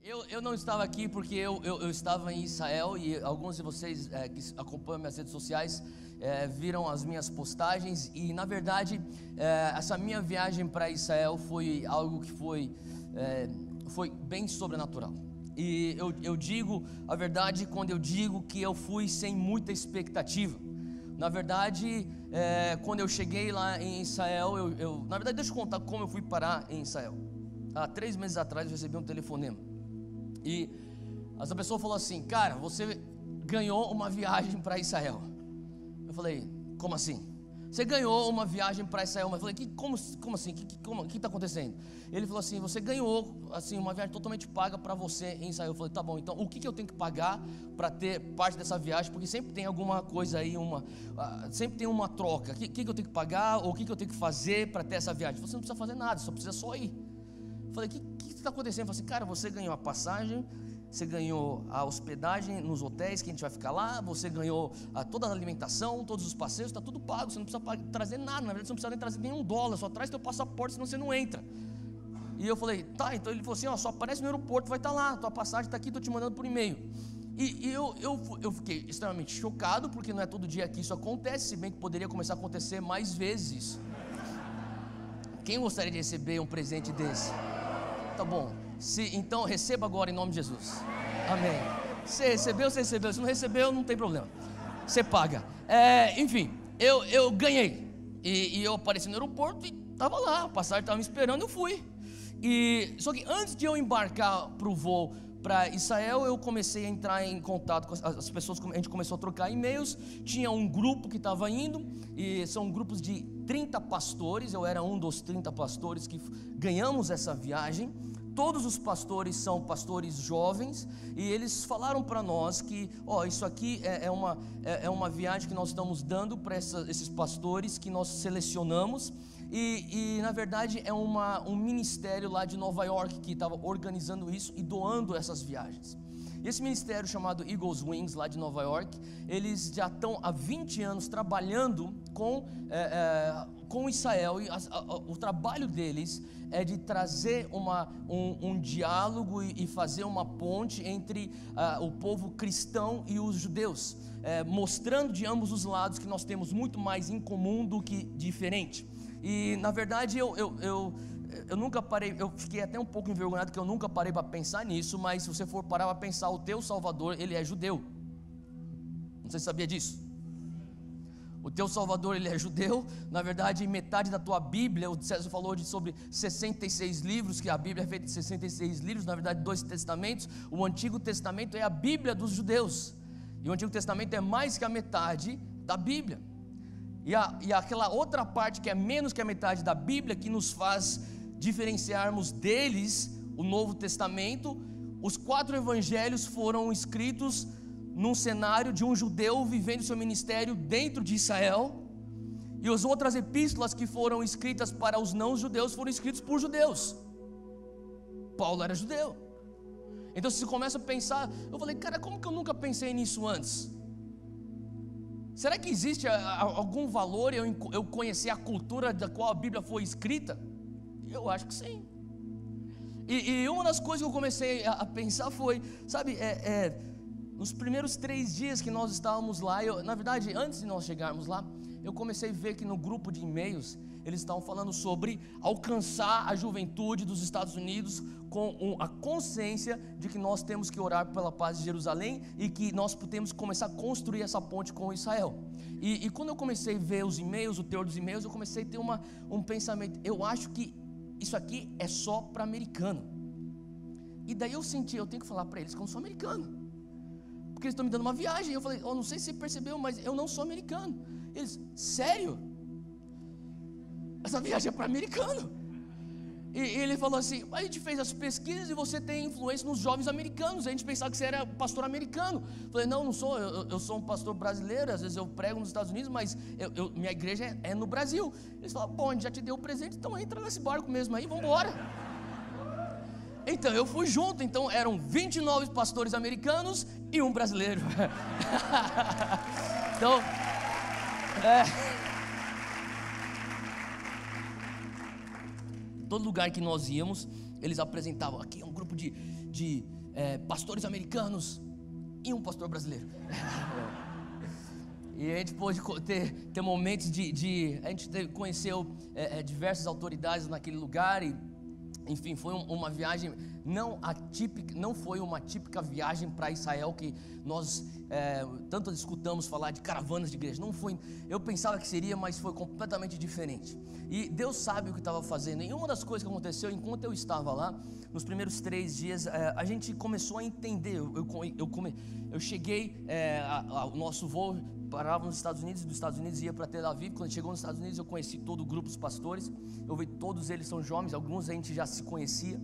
Eu não estava aqui porque eu estava em Israel e alguns de vocês que acompanham minhas redes sociais viram as minhas postagens e na verdade essa minha viagem para Israel foi algo que foi bem sobrenatural. E eu digo a verdade quando eu digo que eu fui sem muita expectativa. Na verdade, quando eu cheguei lá em Israel, na verdade, deixa eu contar como eu fui parar em Israel. Há 3 meses atrás eu recebi um telefonema e essa pessoa falou assim: cara, você ganhou uma viagem para Israel. Eu falei: como assim? Você ganhou uma viagem para Israel? Mas eu falei: como assim? O que está acontecendo? Ele falou assim: você ganhou assim, uma viagem totalmente paga para você em Israel. Eu falei: tá bom, então o que eu tenho que pagar para ter parte dessa viagem? Porque sempre tem alguma coisa aí, sempre tem uma troca. O que eu tenho que pagar? Ou o que eu tenho que fazer para ter essa viagem? Ele falou: você não precisa fazer nada, só precisa só ir. Eu falei: o que está acontecendo? Ele falou assim: cara, você ganhou a passagem, você ganhou a hospedagem nos hotéis que a gente vai ficar lá, você ganhou toda a alimentação, todos os passeios, está tudo pago, você não precisa trazer nada, na verdade você não precisa nem trazer nenhum dólar, só traz teu passaporte, senão você não entra. E eu falei: tá, então ele falou assim: ó, só aparece no aeroporto, vai estar lá, tua passagem está aqui, estou te mandando por e-mail. E eu fiquei extremamente chocado, porque não é todo dia que isso acontece, se bem que poderia começar a acontecer mais vezes. Quem gostaria de receber um presente desse? Tá bom, então receba agora em nome de Jesus. Amém. Você recebeu, se não recebeu, não tem problema, você paga. Enfim, eu ganhei e eu apareci no aeroporto e estava lá, a passagem estava me esperando, eu fui. Só que antes de eu embarcar para o voo para Israel, eu comecei a entrar em contato com as pessoas, a gente começou a trocar e-mails. Tinha um grupo que estava indo, e são grupos de 30 pastores, eu era um dos 30 pastores que ganhamos essa viagem. Todos os pastores são pastores jovens, e eles falaram para nós que, isso aqui é uma viagem que nós estamos dando para esses pastores que nós selecionamos, e na verdade é um ministério lá de Nova York que estava organizando isso e doando essas viagens. Esse ministério chamado Eagles Wings, lá de Nova York, eles já estão há 20 anos trabalhando com Israel, e o trabalho deles é de trazer um diálogo e fazer uma ponte entre o povo cristão e os judeus, mostrando de ambos os lados que nós temos muito mais em comum do que diferente. E na verdade eu nunca parei, eu fiquei até um pouco envergonhado que eu nunca parei para pensar nisso, mas se você for parar para pensar, o teu Salvador, ele é judeu. Não sei se você sabia disso. O teu Salvador, ele é judeu. Na verdade, metade da tua Bíblia, o César falou sobre 66 livros, que a Bíblia é feita de 66 livros, na verdade 2 testamentos. O Antigo Testamento é a Bíblia dos judeus, e o Antigo Testamento é mais que a metade da Bíblia. E aquela outra parte que é menos que a metade da Bíblia, que nos faz diferenciarmos deles, o Novo Testamento. Os 4 evangelhos foram escritos num cenário de um judeu vivendo seu ministério dentro de Israel, e as outras epístolas que foram escritas para os não-judeus foram escritas por judeus. Paulo era judeu. Então se você começa a pensar, eu falei: cara, como que eu nunca pensei nisso antes? Será que existe algum valor eu conhecer a cultura da qual a Bíblia foi escrita? Eu acho que sim. E uma das coisas que eu comecei a pensar foi, sabe, nos primeiros 3 dias que nós estávamos lá, na verdade, antes de nós chegarmos lá, eu comecei a ver que no grupo de e-mails eles estavam falando sobre alcançar a juventude dos Estados Unidos com a consciência de que nós temos que orar pela paz de Jerusalém e que nós temos que começar a construir essa ponte com Israel. E quando eu comecei a ver os e-mails, o teor dos e-mails, eu comecei a ter um pensamento: eu acho que isso aqui é só para americano. E daí eu senti, eu tenho que falar para eles que eu não sou americano, porque eles estão me dando uma viagem. Eu falei: não sei se você percebeu, mas eu não sou americano. Eles: sério? Essa viagem é para americano. E ele falou assim: a gente fez as pesquisas e você tem influência nos jovens americanos. A gente pensava que você era pastor americano. Eu falei: não sou, eu sou um pastor brasileiro. Às vezes eu prego nos Estados Unidos, mas minha igreja é no Brasil. Eles falaram: bom, a gente já te deu o presente, então entra nesse barco mesmo aí, vamos embora. Então eu fui junto. Então eram 29 pastores americanos e um brasileiro. Então todo lugar que nós íamos, eles apresentavam, aqui é um grupo de pastores americanos e um pastor brasileiro. E a gente pôde ter momentos a gente conheceu diversas autoridades naquele lugar e, enfim, foi uma viagem não foi uma típica viagem para Israel que nós tanto escutamos falar de caravanas de igreja. Não foi, eu pensava que seria, mas foi completamente diferente. E Deus sabe o que estava fazendo. E uma das coisas que aconteceu enquanto eu estava lá, nos primeiros 3 dias, a gente começou a entender. Eu cheguei ao nosso voo, parava nos Estados Unidos, dos Estados Unidos ia para Tel Aviv. Quando chegou nos Estados Unidos, eu conheci todo o grupo dos pastores. Eu vi todos eles são jovens, alguns a gente já se conhecia.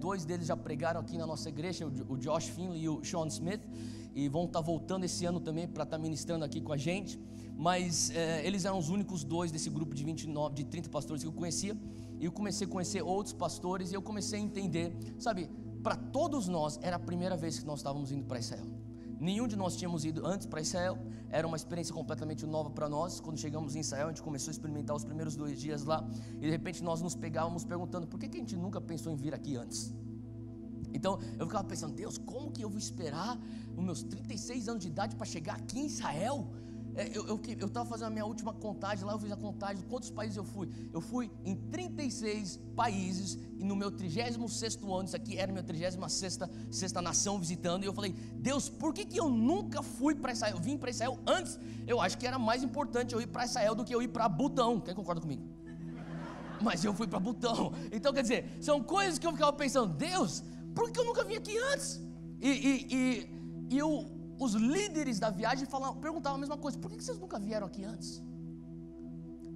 2 deles já pregaram aqui na nossa igreja, o Josh Finley e o Sean Smith, e vão estar voltando esse ano também para estar ministrando aqui com a gente. Mas eles eram os únicos 2 desse grupo de 30 pastores que eu conhecia. E eu comecei a conhecer outros pastores e eu comecei a entender, sabe, para todos nós era a primeira vez que nós estávamos indo para Israel. Nenhum de nós tínhamos ido antes para Israel, era uma experiência completamente nova para nós. Quando chegamos em Israel, a gente começou a experimentar os primeiros 2 dias lá, e de repente nós nos pegávamos perguntando, por que a gente nunca pensou em vir aqui antes? Então eu ficava pensando, Deus, como que eu vou esperar os meus 36 anos de idade para chegar aqui em Israel? Eu estava fazendo a minha última contagem lá, eu fiz a contagem de quantos países eu fui. Eu fui em 36 países e no meu 36º ano, isso aqui era a minha 36ª nação visitando. E eu falei, Deus, por que eu nunca fui para Israel? Eu vim para Israel antes. Eu acho que era mais importante eu ir para Israel do que eu ir para Butão. Quem concorda comigo? Mas eu fui para Butão. Então quer dizer, são coisas que eu ficava pensando, Deus, por que eu nunca vim aqui antes? Os líderes da viagem perguntavam a mesma coisa, por que vocês nunca vieram aqui antes?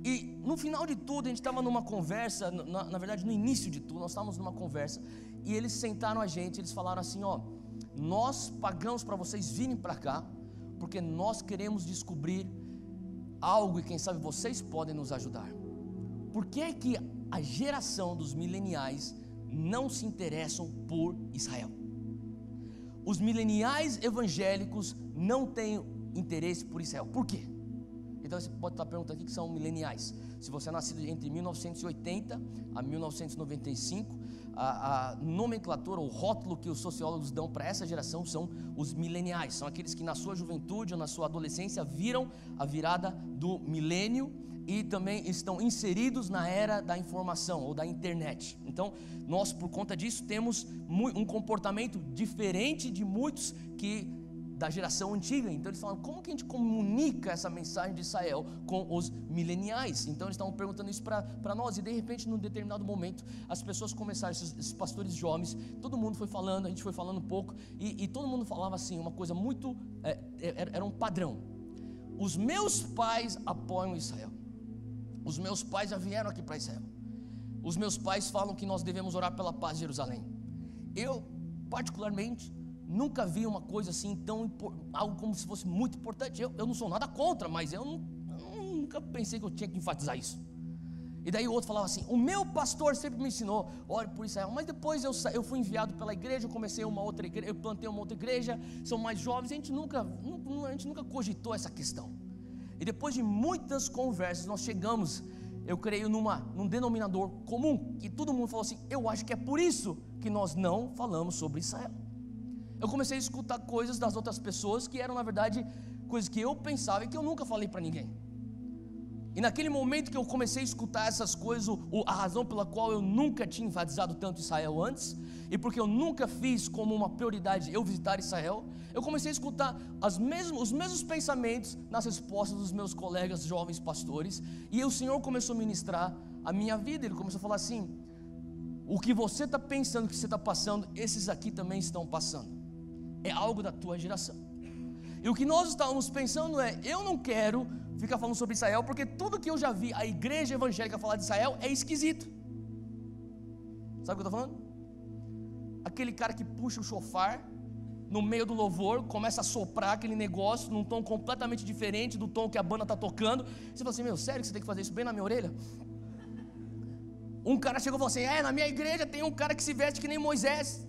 E no final de tudo, a gente estava numa conversa, na verdade no início de tudo, nós estávamos numa conversa, e eles sentaram a gente, eles falaram assim, nós pagamos para vocês virem para cá, porque nós queremos descobrir algo e quem sabe vocês podem nos ajudar. Por que é que a geração dos mileniais não se interessam por Israel? Os mileniais evangélicos não têm interesse por Israel. Por quê? Então você pode estar perguntando o que são mileniais. Se você é nascido entre 1980 a 1995, a nomenclatura, o rótulo que os sociólogos dão para essa geração são os mileniais. São aqueles que na sua juventude ou na sua adolescência viram a virada do milênio e também estão inseridos na era da informação ou da internet. Então nós, por conta disso, temos um comportamento diferente de muitos da geração antiga. Então eles falam, como que a gente comunica essa mensagem de Israel com os mileniais? Então eles estavam perguntando isso para nós, e de repente num determinado momento as pessoas começaram, esses pastores jovens, todo mundo foi falando, a gente foi falando um pouco, e todo mundo falava assim, uma coisa muito, era um padrão: os meus pais apoiam Israel, os meus pais já vieram aqui para Israel, os meus pais falam que nós devemos orar pela paz de Jerusalém. Eu particularmente nunca vi uma coisa assim, algo como se fosse muito importante. Eu não sou nada contra, mas eu nunca pensei que eu tinha que enfatizar isso. E daí o outro falava assim, o meu pastor sempre me ensinou, ore por Israel. Mas depois eu fui enviado pela igreja, eu comecei uma outra igreja, eu plantei uma outra igreja, são mais jovens, a gente nunca cogitou essa questão. E depois de muitas conversas, nós chegamos, eu creio, num denominador comum, que todo mundo falou assim, eu acho que é por isso que nós não falamos sobre Israel. Eu comecei a escutar coisas das outras pessoas que eram, na verdade, coisas que eu pensava e que eu nunca falei para ninguém. E naquele momento que eu comecei a escutar essas coisas, a razão pela qual eu nunca tinha enfatizado tanto Israel antes, e porque eu nunca fiz como uma prioridade eu visitar Israel, eu comecei a escutar os mesmos pensamentos nas respostas dos meus colegas jovens pastores, e o Senhor começou a ministrar a minha vida. Ele começou a falar assim, o que você está pensando que você está passando, esses aqui também estão passando. É algo da tua geração. E o que nós estávamos pensando eu não quero ficar falando sobre Israel, porque tudo que eu já vi a igreja evangélica falar de Israel é esquisito. Sabe o que eu estou falando? Aquele cara que puxa o chofar no meio do louvor, começa a soprar aquele negócio num tom completamente diferente do tom que a banda está tocando. Você fala assim, meu, sério que você tem que fazer isso bem na minha orelha? Um cara chegou e falou assim, na minha igreja tem um cara que se veste que nem Moisés.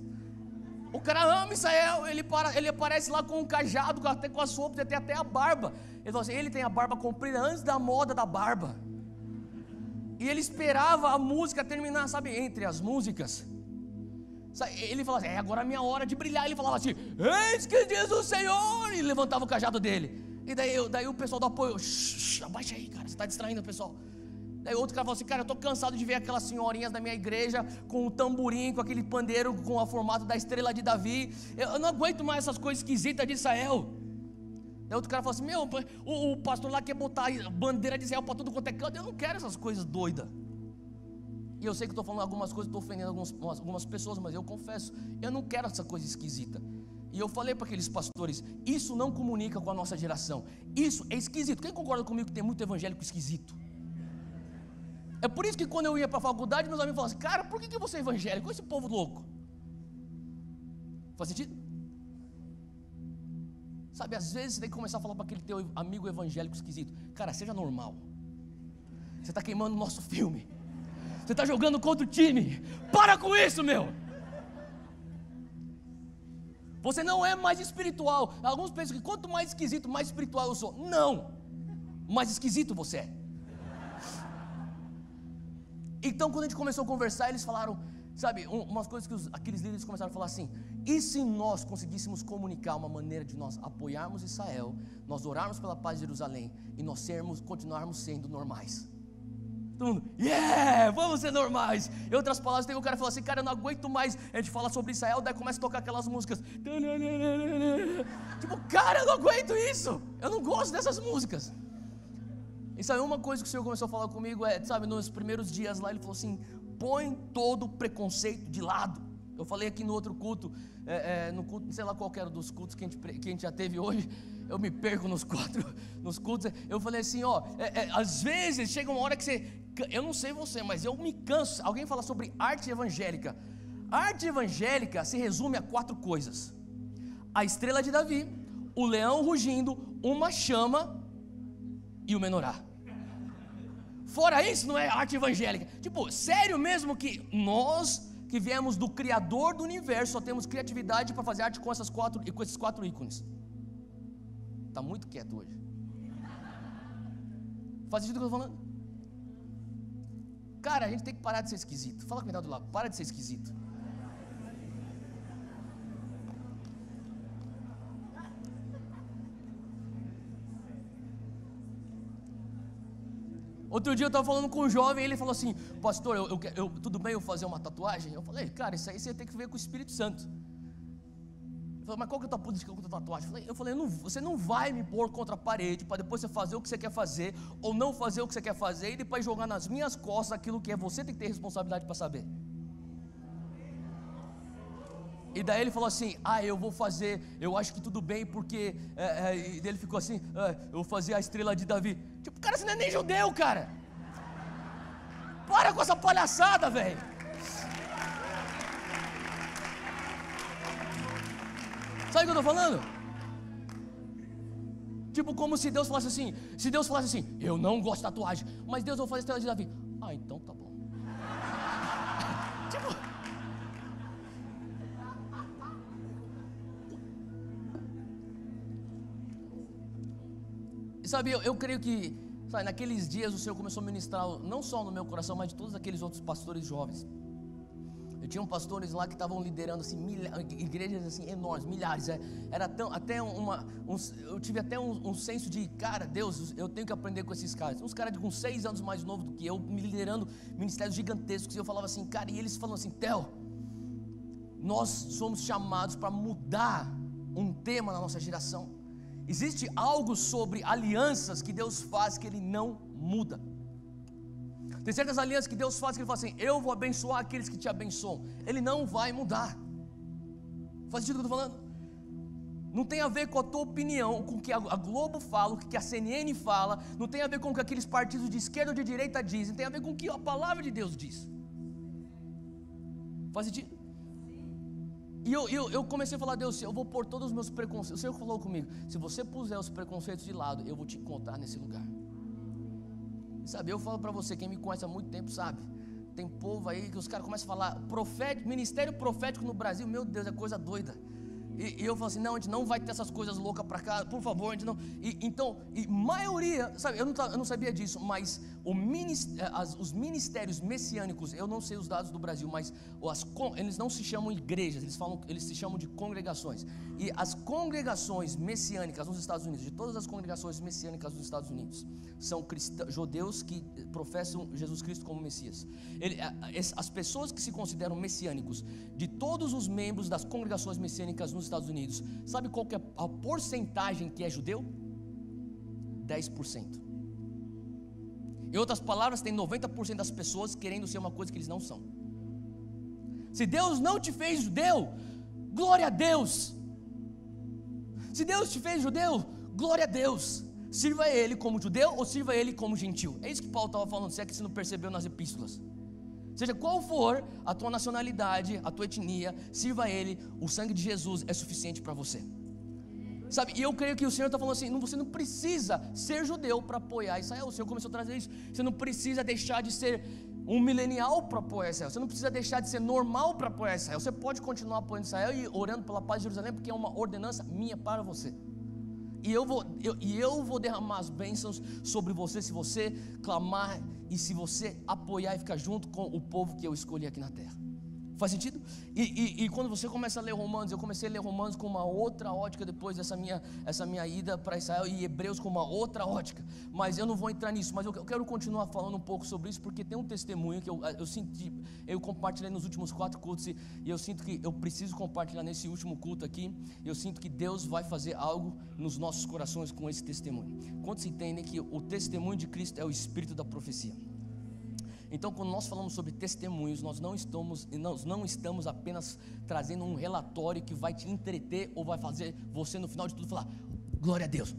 O cara ama Israel, ele aparece lá com um cajado, até com as roupas, tem até a barba. Ele falou assim, ele tem a barba comprida antes da moda da barba. E ele esperava a música terminar, sabe, entre as músicas. Ele falava assim, agora é a minha hora de brilhar. Ele falava assim, eis que diz o Senhor, e levantava o cajado dele. E daí o pessoal do apoio, abaixa aí, cara, você está distraindo o pessoal. Daí outro cara falou assim, cara, eu estou cansado de ver aquelas senhorinhas da minha igreja com o tamborim, com aquele pandeiro com o formato da estrela de Davi. Eu não aguento mais essas coisas esquisitas de Israel. Daí outro cara falou assim, o pastor lá quer botar a bandeira de Israel para tudo quanto é canto. Eu não quero essas coisas doidas. E eu sei que estou falando algumas coisas, estou ofendendo algumas pessoas, mas eu confesso, eu não quero essa coisa esquisita. E eu falei para aqueles pastores, isso não comunica com a nossa geração. Isso é esquisito. Quem concorda comigo que tem muito evangélico esquisito? É por isso que quando eu ia para a faculdade, meus amigos falavam assim, cara, por que você é evangélico? Olha esse povo louco. Faz sentido? Sabe, às vezes você tem que começar a falar para aquele teu amigo evangélico esquisito, cara, seja normal. Você está queimando o nosso filme. Você está jogando contra o time. Para com isso, meu. Você não é mais espiritual. Alguns pensam que quanto mais esquisito, mais espiritual eu sou. Não, mais esquisito você é. Então quando a gente começou a conversar, eles falaram, sabe, umas coisas que aqueles líderes começaram a falar assim, e se nós conseguíssemos comunicar uma maneira de nós apoiarmos Israel, nós orarmos pela paz de Jerusalém, e nós continuarmos sendo normais. Todo mundo, vamos ser normais. Em outras palavras, tem um cara que fala assim, cara, eu não aguento mais. A gente fala sobre Israel, daí começa a tocar aquelas músicas. Tipo, cara, eu não aguento isso. Eu não gosto dessas músicas. E sabe, uma coisa que o Senhor começou a falar comigo sabe, nos primeiros dias lá, Ele falou assim, põe todo o preconceito de lado. Eu falei aqui no outro culto, no culto, sei lá qual era dos cultos que a gente já teve hoje, eu me perco nos cultos, eu falei assim, às vezes chega uma hora que eu não sei você, mas eu me canso. Alguém fala sobre arte evangélica. A arte evangélica se resume a 4 coisas: a estrela de Davi, o leão rugindo, uma chama e o menorá. Fora isso, não é arte evangélica. Tipo, sério mesmo que nós que viemos do Criador do universo só temos criatividade para fazer arte com esses 4 ícones? Está muito quieto hoje. Faz sentido o que eu estou falando? Cara, a gente tem que parar de ser esquisito. Fala com o do lado, para de ser esquisito. Outro dia eu estava falando com um jovem, ele falou assim, pastor, tudo bem eu fazer uma tatuagem? Eu falei, cara, isso aí você tem que ver com o Espírito Santo. Ele falou, mas qual que é a tua política contra a tatuagem? Eu falei, você não vai me pôr contra a parede para depois você fazer o que você quer fazer, ou não fazer o que você quer fazer, e depois jogar nas minhas costas aquilo que você tem que ter responsabilidade para saber. E daí ele falou assim, eu vou fazer, eu acho que tudo bem, porque e daí ele ficou assim, eu vou fazer a estrela de Davi. Tipo, cara, você não é nem judeu, cara. Para com essa palhaçada, velho. Sabe o que eu estou falando? Tipo, como se Deus falasse assim, eu não gosto de tatuagem, mas Deus, eu vou fazer a estrela de Davi. Então tá bom. Tipo, sabe, eu creio que, sabe, naqueles dias o Senhor começou a ministrar, não só no meu coração, mas de todos aqueles outros pastores jovens. Eu tinha pastores lá que estavam liderando assim, igrejas assim, enormes, milhares. Era eu tive até um senso de, cara, Deus, eu tenho que aprender com esses caras. Uns caras com 6 anos mais novos do que eu, me liderando ministérios gigantescos. E eu falava assim, cara, e eles falam assim, Theo, nós somos chamados para mudar um tema na nossa geração. Existe algo sobre alianças que Deus faz que Ele não muda. Tem certas alianças que Deus faz que Ele fala assim, eu vou abençoar aqueles que te abençoam. Ele não vai mudar. Faz sentido o que eu estou falando? Não tem a ver com a tua opinião, com o que a Globo fala, com o que a CNN fala. Não tem a ver com o que aqueles partidos de esquerda ou de direita dizem. Tem a ver com o que a palavra de Deus diz. Faz sentido? E eu comecei a falar, Deus, eu vou pôr todos os meus preconceitos. O Senhor falou comigo, se você puser os preconceitos de lado, eu vou te encontrar nesse lugar. Sabe, eu falo para você, quem me conhece há muito tempo sabe, tem povo aí que os caras começam a falar, ministério profético no Brasil, meu Deus, é coisa doida. E eu falo assim, não, a gente não vai ter essas coisas loucas para cá, por favor, a gente não. Então, maioria, sabe, eu não sabia disso, mas os ministérios messiânicos, eu não sei os dados do Brasil, mas eles não se chamam igrejas, eles se chamam de congregações. E as congregações messiânicas nos Estados Unidos, de todas as congregações messiânicas dos Estados Unidos, são judeus que professam Jesus Cristo como Messias. As pessoas que se consideram messiânicos, de todos os membros das congregações messiânicas nos Estados Unidos, sabe qual que é a porcentagem que é judeu? 10%. Em outras palavras, tem 90% das pessoas querendo ser uma coisa que eles não são. Se Deus não te fez judeu, glória a Deus. Se Deus te fez judeu, glória a Deus. Sirva a Ele como judeu ou sirva a Ele como gentil. É isso que Paulo estava falando, se é que você não percebeu nas epístolas. Seja qual for a tua nacionalidade, a tua etnia, sirva a Ele, o sangue de Jesus é suficiente para você. Sabe, e eu creio que o Senhor está falando assim, você não precisa ser judeu para apoiar Israel. O Senhor começou a trazer isso. Você não precisa deixar de ser um milenial para apoiar Israel. Você não precisa deixar de ser normal para apoiar Israel. Você pode continuar apoiando Israel e orando pela paz de Jerusalém, porque é uma ordenança minha para você. E eu vou derramar as bênçãos sobre você, se você clamar e se você apoiar e ficar junto com o povo que eu escolhi aqui na terra. Faz sentido? E quando você começa a ler Romanos, eu comecei a ler Romanos com uma outra ótica depois dessa minha ida para Israel, e Hebreus com uma outra ótica, mas eu não vou entrar nisso, mas eu quero continuar falando um pouco sobre isso, porque tem um testemunho que eu compartilhei nos últimos 4 cultos, e eu sinto que eu preciso compartilhar nesse último culto aqui. Eu sinto que Deus vai fazer algo nos nossos corações com esse testemunho. Quantos entendem que o testemunho de Cristo é o espírito da profecia? Então, quando nós falamos sobre testemunhos, nós não estamos apenas trazendo um relatório que vai te entreter ou vai fazer você no final de tudo falar glória a Deus.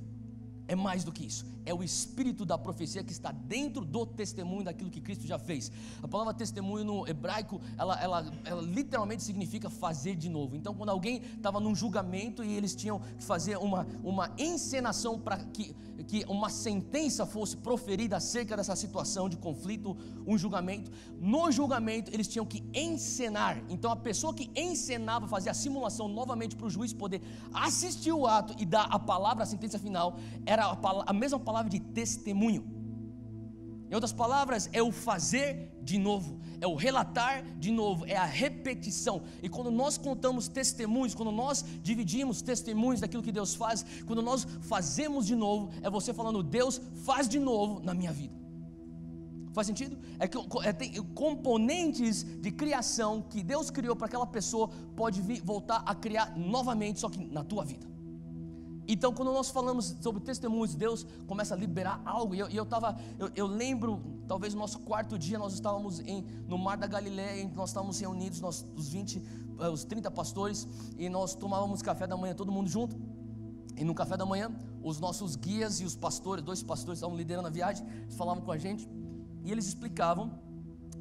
É mais do que isso, é o espírito da profecia que está dentro do testemunho daquilo que Cristo já fez. A palavra testemunho no hebraico, ela literalmente significa fazer de novo. Então, quando alguém estava num julgamento e eles tinham que fazer uma encenação para que uma sentença fosse proferida acerca dessa situação de conflito, um julgamento, no julgamento eles tinham que encenar. Então a pessoa que encenava, fazia a simulação novamente para o juiz poder assistir o ato e dar a palavra, a sentença final, era a mesma palavra de testemunho. Em outras palavras, é o fazer de novo, é o relatar de novo, é a repetição. E quando nós contamos testemunhos, quando nós dividimos testemunhos daquilo que Deus faz, quando nós fazemos de novo, é você falando, Deus faz de novo na minha vida. Faz sentido? Tem componentes de criação que Deus criou para aquela pessoa, pode voltar a criar novamente, só que na tua vida. Então, quando nós falamos sobre testemunhos, Deus começa a liberar algo. Eu lembro, talvez no nosso 4º dia, nós estávamos no Mar da Galileia, nós estávamos reunidos, os 30 pastores, e nós tomávamos café da manhã, todo mundo junto. E no café da manhã, os nossos guias e os pastores, 2 pastores estavam liderando a viagem, eles falavam com a gente, e eles explicavam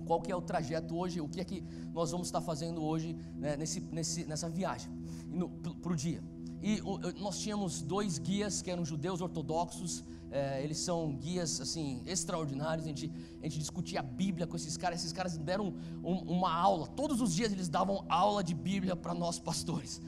qual que é o trajeto hoje, o que é que nós vamos estar fazendo hoje, né, nessa viagem, para o dia. E nós tínhamos 2 guias que eram judeus ortodoxos, eles são guias assim extraordinários. A gente discutia a Bíblia com esses caras deram uma aula, todos os dias eles davam aula de Bíblia para nós pastores.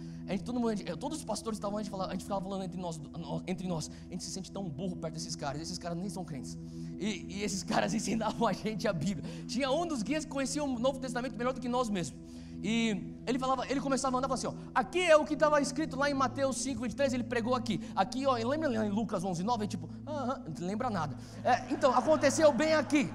Todos os pastores estavam, a gente ficava falando entre nós, a gente se sente tão burro perto desses caras, esses caras nem são crentes, e esses caras ensinavam a gente a Bíblia. Tinha um dos guias que conhecia o Novo Testamento melhor do que nós mesmos. E ele começava a andar e falava assim, ó, aqui é o que estava escrito lá em Mateus 5:23, ele pregou aqui, ó, lembra lá em Lucas 11:9, tipo, não lembra nada, então, aconteceu bem aqui,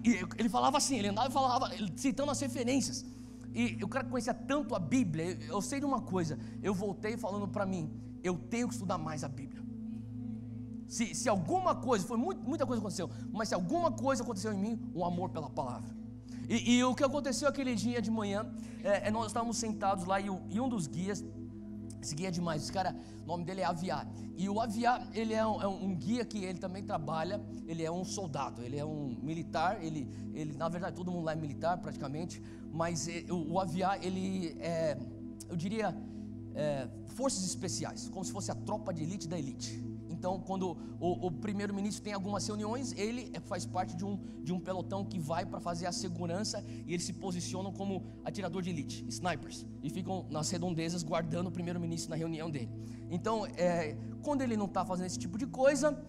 e ele falava assim, ele andava e falava, citando as referências, e o cara conhecia tanto a Bíblia, eu sei de uma coisa, eu voltei falando para mim, eu tenho que estudar mais a Bíblia. Se alguma coisa, muita coisa aconteceu, mas se alguma coisa aconteceu em mim, um amor pela palavra. E o que aconteceu aquele dia de manhã, nós estávamos sentados lá, e um dos guias, esse guia é demais, esse cara, o nome dele é Aviar, e o Aviar, ele é um guia que ele também trabalha, ele é um soldado, ele é um militar, ele na verdade todo mundo lá é militar praticamente, mas o Aviar, ele eu diria, forças especiais, como se fosse a tropa de elite da elite. Então, quando o primeiro-ministro tem algumas reuniões, ele faz parte de um pelotão que vai para fazer a segurança, e eles se posicionam como atirador de elite, snipers, e ficam nas redondezas guardando o primeiro-ministro na reunião dele. Então, quando ele não está fazendo esse tipo de coisa,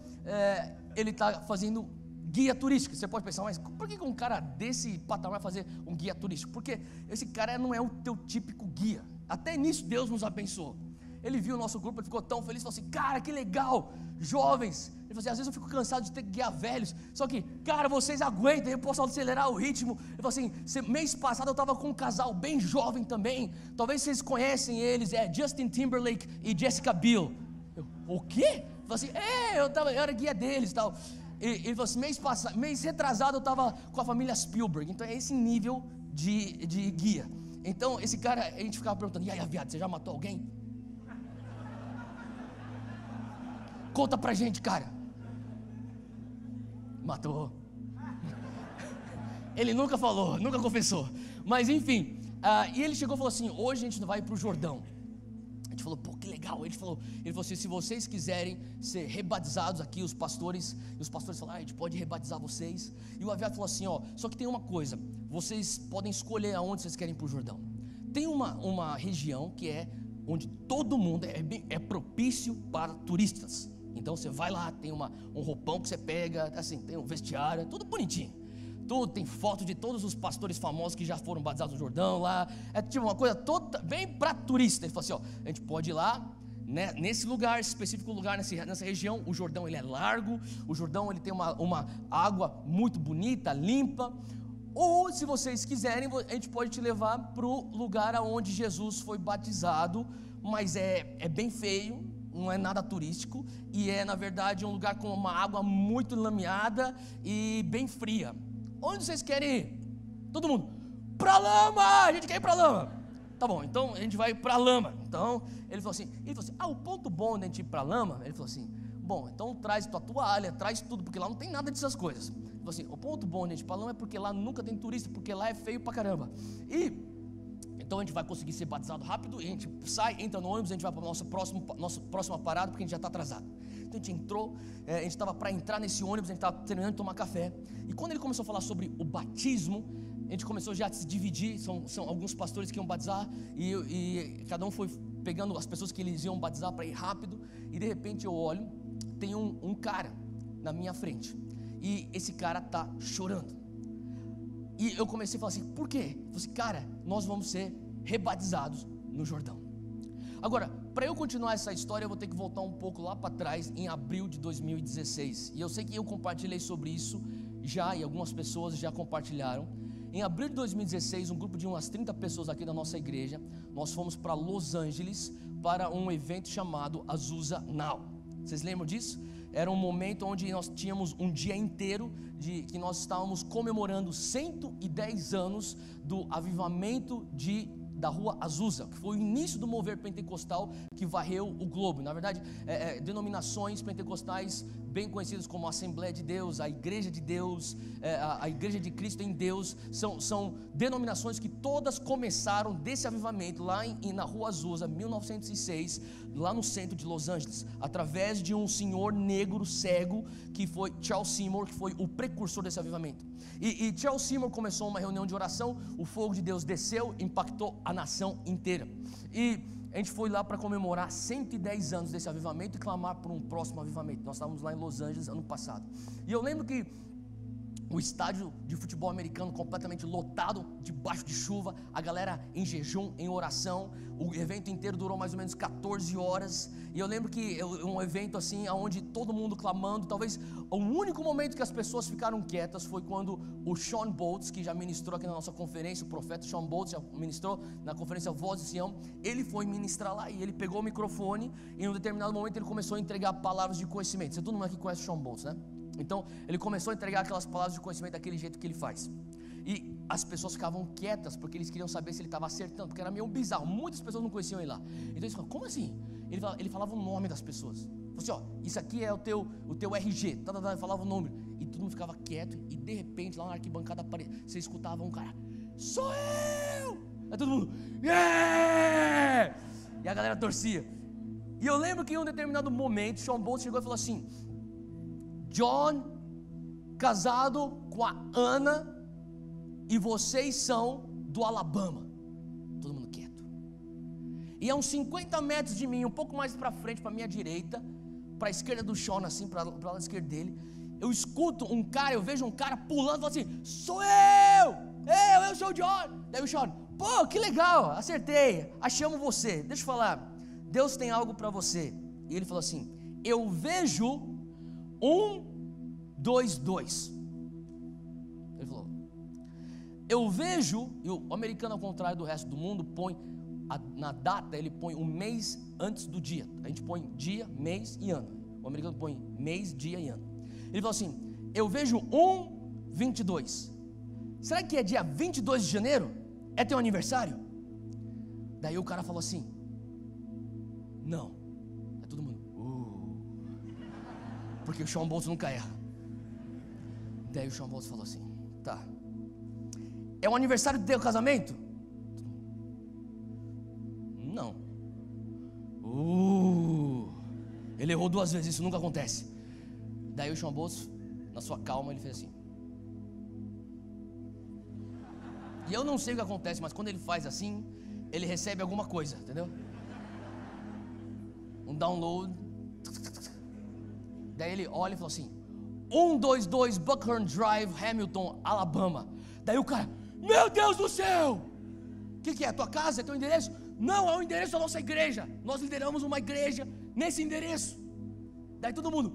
ele está fazendo guia turístico. Você pode pensar, mas por que um cara desse patamar vai fazer um guia turístico? Porque esse cara não é o teu típico guia. Até nisso Deus nos abençoou. Ele viu o nosso grupo, ele ficou tão feliz, falou assim, cara, que legal, jovens. Ele falou assim, às vezes eu fico cansado de ter que guiar velhos, só que, cara, vocês aguentam, eu posso acelerar o ritmo. Ele falou assim, mês passado eu estava com um casal bem jovem também, talvez vocês conhecem eles, Justin Timberlake e Jessica Biel. O quê? Ele falou assim, eu era guia deles e tal. Ele falou assim, mês retrasado eu estava com a família Spielberg. Então é esse nível de guia. Então esse cara, a gente ficava perguntando, e aí, viado, você já matou alguém? Conta pra gente, cara. Matou. Ele nunca falou, nunca confessou. Mas enfim, e ele chegou e falou assim, hoje a gente vai pro Jordão. A gente falou, pô, que legal. Ele falou assim, se vocês quiserem ser rebatizados aqui, os pastores falaram, a gente pode rebatizar vocês. E o aviado falou assim, só que tem uma coisa, vocês podem escolher aonde vocês querem ir pro Jordão. Tem uma região que é onde todo mundo é propício para turistas. Então você vai lá, tem um roupão que você pega, assim, tem um vestiário, tudo bonitinho. Tudo, tem foto de todos os pastores famosos que já foram batizados no Jordão lá. É tipo uma coisa toda bem para turista. Ele falou assim, a gente pode ir lá, né, nesse lugar, específico lugar, nessa região. O Jordão ele é largo, o Jordão ele tem uma água muito bonita, limpa. Ou se vocês quiserem, a gente pode te levar para o lugar onde Jesus foi batizado, mas é bem feio, não é nada turístico, e é na verdade um lugar com uma água muito lameada e bem fria. Onde vocês querem ir? Todo mundo, pra lama, a gente quer ir pra lama. Tá bom, então a gente vai pra lama. Então ele falou assim, o ponto bom de a gente ir pra lama, ele falou assim, bom, então traz tua toalha, traz tudo, porque lá não tem nada dessas coisas. Ele falou assim, o ponto bom de a gente ir pra lama é porque lá nunca tem turista, porque lá é feio pra caramba. Então a gente vai conseguir ser batizado rápido, e a gente sai, entra no ônibus, a gente vai para a nossa próxima parada, porque a gente já está atrasado. Então a gente entrou, a gente estava para entrar nesse ônibus, a gente estava terminando de tomar café, e quando ele começou a falar sobre o batismo, a gente começou já a se dividir, são alguns pastores que iam batizar, e cada um foi pegando as pessoas que eles iam batizar para ir rápido, e de repente eu olho, tem um cara na minha frente, e esse cara está chorando. E eu comecei a falar assim, por quê? Eu falei assim, cara, nós vamos ser rebatizados no Jordão. Agora, para eu continuar essa história, eu vou ter que voltar um pouco lá para trás, em abril de 2016. E eu sei que eu compartilhei sobre isso já, e algumas pessoas já compartilharam. Em abril de 2016, um grupo de umas 30 pessoas aqui da nossa igreja, nós fomos para Los Angeles para um evento chamado Azusa Now. Vocês lembram disso? Era um momento onde nós tínhamos um dia inteiro que nós estávamos comemorando 110 anos do avivamento da rua Azusa, que foi o início do mover pentecostal que varreu o globo. Na verdade, denominações pentecostais bem conhecidas como a Assembleia de Deus, a Igreja de Deus, a Igreja de Cristo em Deus, são denominações que todas começaram desse avivamento lá na rua Azusa, 1906, lá no centro de Los Angeles, através de um senhor negro cego, que foi Charles Seymour, que foi o precursor desse avivamento. E Charles Seymour começou uma reunião de oração, o fogo de Deus desceu, impactou a nação inteira. E a gente foi lá para comemorar 110 anos desse avivamento e clamar por um próximo avivamento. Nós estávamos lá em Los Angeles ano passado. E eu lembro que o estádio de futebol americano completamente lotado, debaixo de chuva, a galera em jejum, em oração. O evento inteiro durou mais ou menos 14 horas. E eu lembro que um evento assim, onde todo mundo clamando. Talvez o único momento que as pessoas ficaram quietas foi quando o Shawn Bolz, que já ministrou aqui na nossa conferência, o profeta Shawn Bolz já ministrou na conferência Voz de Sião. Ele foi ministrar lá e ele pegou o microfone e em um determinado momento ele começou a entregar palavras de conhecimento. Você todo mundo aqui conhece o Shawn Bolz, né? Então ele começou a entregar aquelas palavras de conhecimento daquele jeito que ele faz. E as pessoas ficavam quietas porque eles queriam saber se ele estava acertando, porque era meio bizarro, muitas pessoas não conheciam ele lá. Então eles falavam, como assim? Ele falava o nome das pessoas. Falou assim, isso aqui é o teu RG, ele falava o número. E todo mundo ficava quieto e de repente lá na arquibancada você escutava um cara, sou eu! Aí todo mundo, yeah! E a galera torcia. E eu lembro que em um determinado momento Shawn Bolz chegou e falou assim, John, casado com a Ana, e vocês são do Alabama. Todo mundo quieto. E a uns 50 metros de mim, um pouco mais para frente, para minha direita, para a esquerda do Sean, assim, para o lado esquerdo dele, eu escuto um cara, eu vejo um cara pulando, falo assim, sou eu sou o John. Daí o Sean, pô, que legal, acertei, achamos você. Deixa eu falar, Deus tem algo para você. E ele falou assim, eu vejo 1, 2, 2. Ele falou, eu vejo, e o americano ao contrário do resto do mundo põe na data, ele põe um mês antes do dia. A gente põe dia, mês e ano. O americano põe mês, dia e ano. Ele falou assim, eu vejo 1/22. Será que é dia 22 de janeiro? É teu aniversário? Daí o cara falou assim, não. Aí todo mundo, porque o Sean Bolton nunca erra. Daí o Sean Bolton falou assim, tá, é o aniversário do teu casamento? Não. Ele errou 2 vezes, isso nunca acontece. Daí o Sean Bolton, na sua calma, ele fez assim. E eu não sei o que acontece, mas quando ele faz assim, ele recebe alguma coisa, entendeu? Um download. Daí ele olha e fala assim, 122 Buckhorn Drive, Hamilton, Alabama. Daí o cara, meu Deus do céu! O que é? A tua casa? É teu endereço? Não, é o endereço da nossa igreja. Nós lideramos uma igreja nesse endereço. Daí todo mundo,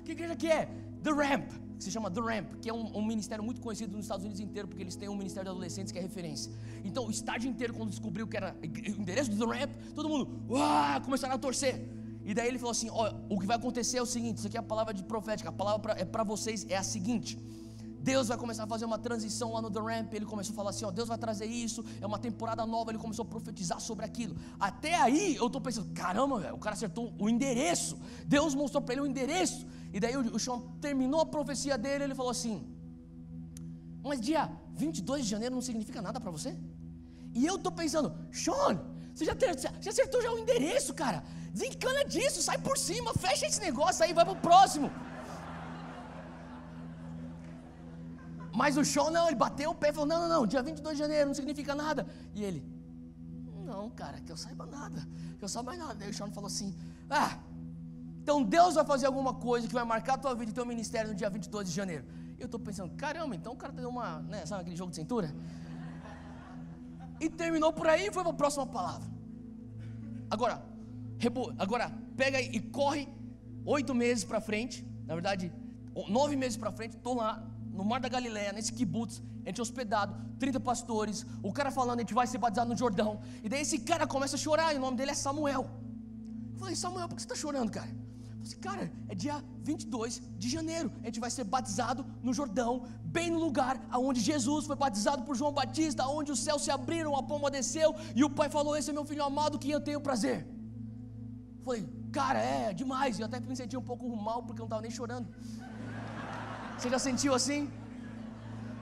que igreja que é? The Ramp, que se chama The Ramp, que é um ministério muito conhecido nos Estados Unidos inteiro, porque eles têm um ministério de adolescentes que é referência. Então o estádio inteiro, quando descobriu que era o endereço do The Ramp, todo mundo, começaram a torcer. E daí ele falou assim, o que vai acontecer é o seguinte, isso aqui é a palavra de profética, a palavra é para vocês, é a seguinte, Deus vai começar a fazer uma transição lá no The Ramp. Ele começou a falar assim, Deus vai trazer isso, é uma temporada nova. Ele começou a profetizar sobre aquilo. Até aí eu estou pensando, caramba, véio, o cara acertou o endereço. Deus mostrou para ele o endereço. E daí o Sean terminou a profecia dele. Ele falou assim, mas dia 22 de janeiro não significa nada para você? E eu estou pensando, Sean, você já acertou já o endereço, cara. Desencana disso, sai por cima, fecha esse negócio aí, vai pro próximo. Mas o Sean não, ele bateu o pé e falou, não, dia 22 de janeiro não significa nada. E ele, não, cara, que eu saiba nada, Daí o Sean falou assim, então Deus vai fazer alguma coisa que vai marcar a tua vida e teu ministério no dia 22 de janeiro. E eu estou pensando, caramba, então o cara deu uma, sabe aquele jogo de cintura? E terminou por aí e foi para a próxima palavra. Agora pega e corre 8 meses para frente, na verdade 9 meses para frente, estou lá no Mar da Galileia, nesse kibutz, a gente hospedado, 30 pastores, o cara falando, a gente vai ser batizado no Jordão. E daí esse cara começa a chorar, e o nome dele é Samuel. Eu falei, Samuel, por que você está chorando, cara? Eu falei, cara, é dia 22 de janeiro, a gente vai ser batizado no Jordão, bem no lugar onde Jesus foi batizado por João Batista, onde os céus se abriram, a pomba desceu, e o pai falou, esse é meu filho amado, que eu tenho prazer. Eu falei, cara, é demais. Eu até me senti um pouco mal, porque eu não estava nem chorando. Você já sentiu assim?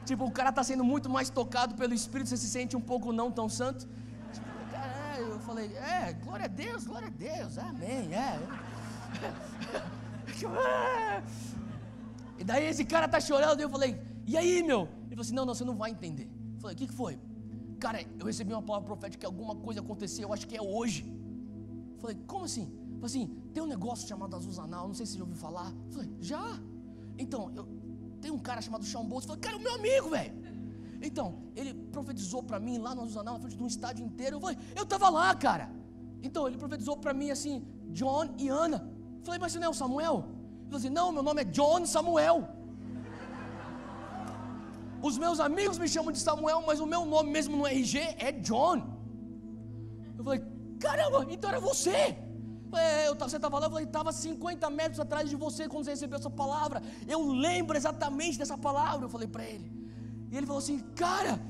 Tipo, o cara está sendo muito mais tocado pelo Espírito, você se sente um pouco não tão santo. Tipo, cara, eu falei, glória a Deus, amém, E daí esse cara está chorando, eu falei, e aí, meu? Ele falou assim, não, você não vai entender. Eu falei, o que foi? Cara, eu recebi uma palavra profética que alguma coisa aconteceu, eu acho que é hoje. Eu falei, como assim? Eu falei assim, tem um negócio chamado Azuzanal, não sei se você já ouviu falar. Eu falei, já? Então, tem um cara chamado Sean Bolton, eu falei, cara, é o meu amigo, velho. Então, ele profetizou para mim lá no Azuzanal, na frente de um estádio inteiro. Eu falei, eu tava lá, cara. Então, ele profetizou para mim assim, John e Ana. Eu falei, mas você não é o Samuel? Ele falou assim, não, meu nome é John Samuel. Os meus amigos me chamam de Samuel, mas o meu nome mesmo no RG é John. Eu falei, caramba, então era você. Você estava lá, eu falei, estava 50 metros atrás de você quando você recebeu essa palavra. Eu lembro exatamente dessa palavra, eu falei para ele. E ele falou assim, cara,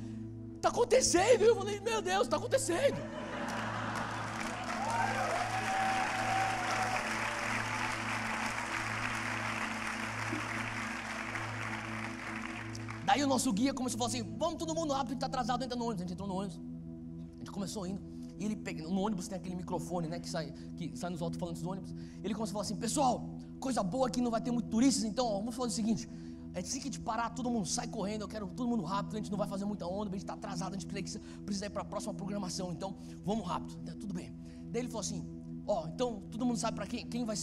está acontecendo. Eu falei, meu Deus, está acontecendo. Daí o nosso guia começou a falar assim, vamos todo mundo rápido, a gente está atrasado, entra no ônibus. A gente entrou no ônibus, a gente começou indo. E ele pega, no ônibus tem aquele microfone, né, que sai nos alto-falantes do ônibus. Ele começa a falar assim, pessoal, coisa boa aqui, não vai ter muito turistas, então vamos fazer o seguinte, assim que a gente parar, todo mundo sai correndo, eu quero todo mundo rápido, a gente não vai fazer muita onda, a gente está atrasado, a gente precisa ir para a próxima programação, então vamos rápido, tudo bem. Daí ele falou assim, então todo mundo sabe para quem vai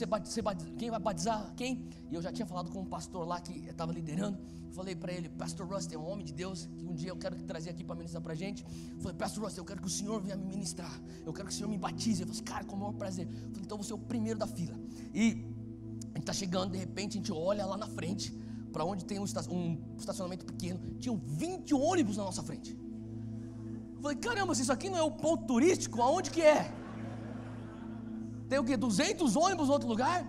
quem vai batizar quem? E eu já tinha falado com um pastor lá que estava liderando. Falei para ele: Pastor Russ, tem um homem de Deus que um dia eu quero trazer aqui para ministrar para a gente. Falei: Pastor Russ, eu quero que o Senhor venha me ministrar, eu quero que o Senhor me batize. Ele falou assim: cara, com o maior prazer. Falei: então você é o primeiro da fila. E a gente está chegando, de repente a gente olha lá na frente, para onde tem um estacionamento pequeno, tinham 20 ônibus na nossa frente. Eu falei: caramba, se isso aqui não é o ponto turístico, aonde que é? Tem o quê? 200 ônibus em outro lugar?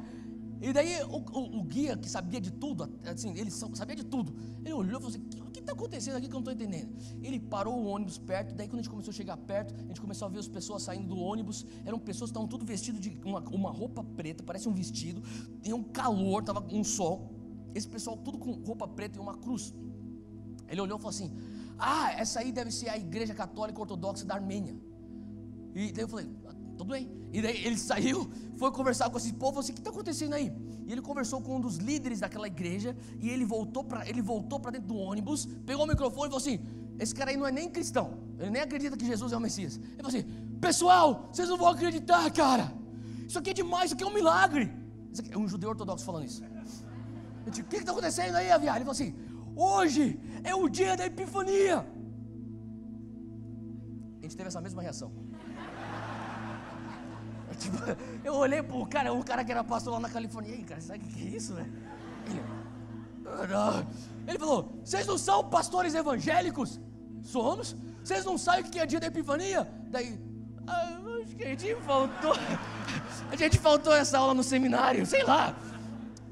E daí o guia, que sabia de tudo, assim, ele sabia de tudo, ele olhou e falou assim: o que está acontecendo aqui que eu não estou entendendo? Ele parou o ônibus perto. Daí quando a gente começou a chegar perto, a gente começou a ver as pessoas saindo do ônibus. Eram pessoas que estavam tudo vestidas de uma roupa preta, parece um vestido. Tinha um calor, estava um sol. Esse pessoal tudo com roupa preta e uma cruz. Ele olhou e falou assim: essa aí deve ser a Igreja Católica Ortodoxa da Armênia. E daí eu falei: tudo bem. E daí ele saiu, foi conversar com esse povo, falou assim: o que está acontecendo aí? E ele conversou com um dos líderes daquela igreja, e ele voltou para dentro do ônibus, pegou o microfone e falou assim: esse cara aí não é nem cristão, ele nem acredita que Jesus é o Messias. Ele falou assim: pessoal, vocês não vão acreditar, cara, isso aqui é demais, isso aqui é um milagre. É um judeu ortodoxo falando isso. Eu disse: o que está acontecendo aí, Aviar? Ele falou assim: hoje é o dia da Epifania. A gente teve essa mesma reação. Eu olhei pro cara, um cara que era pastor lá na Califórnia. E aí, cara, sabe o que é isso, né? Ele falou: vocês não são pastores evangélicos? Somos. Vocês não sabem o que é dia da Epifania? Daí, acho que a gente faltou essa aula no seminário, sei lá.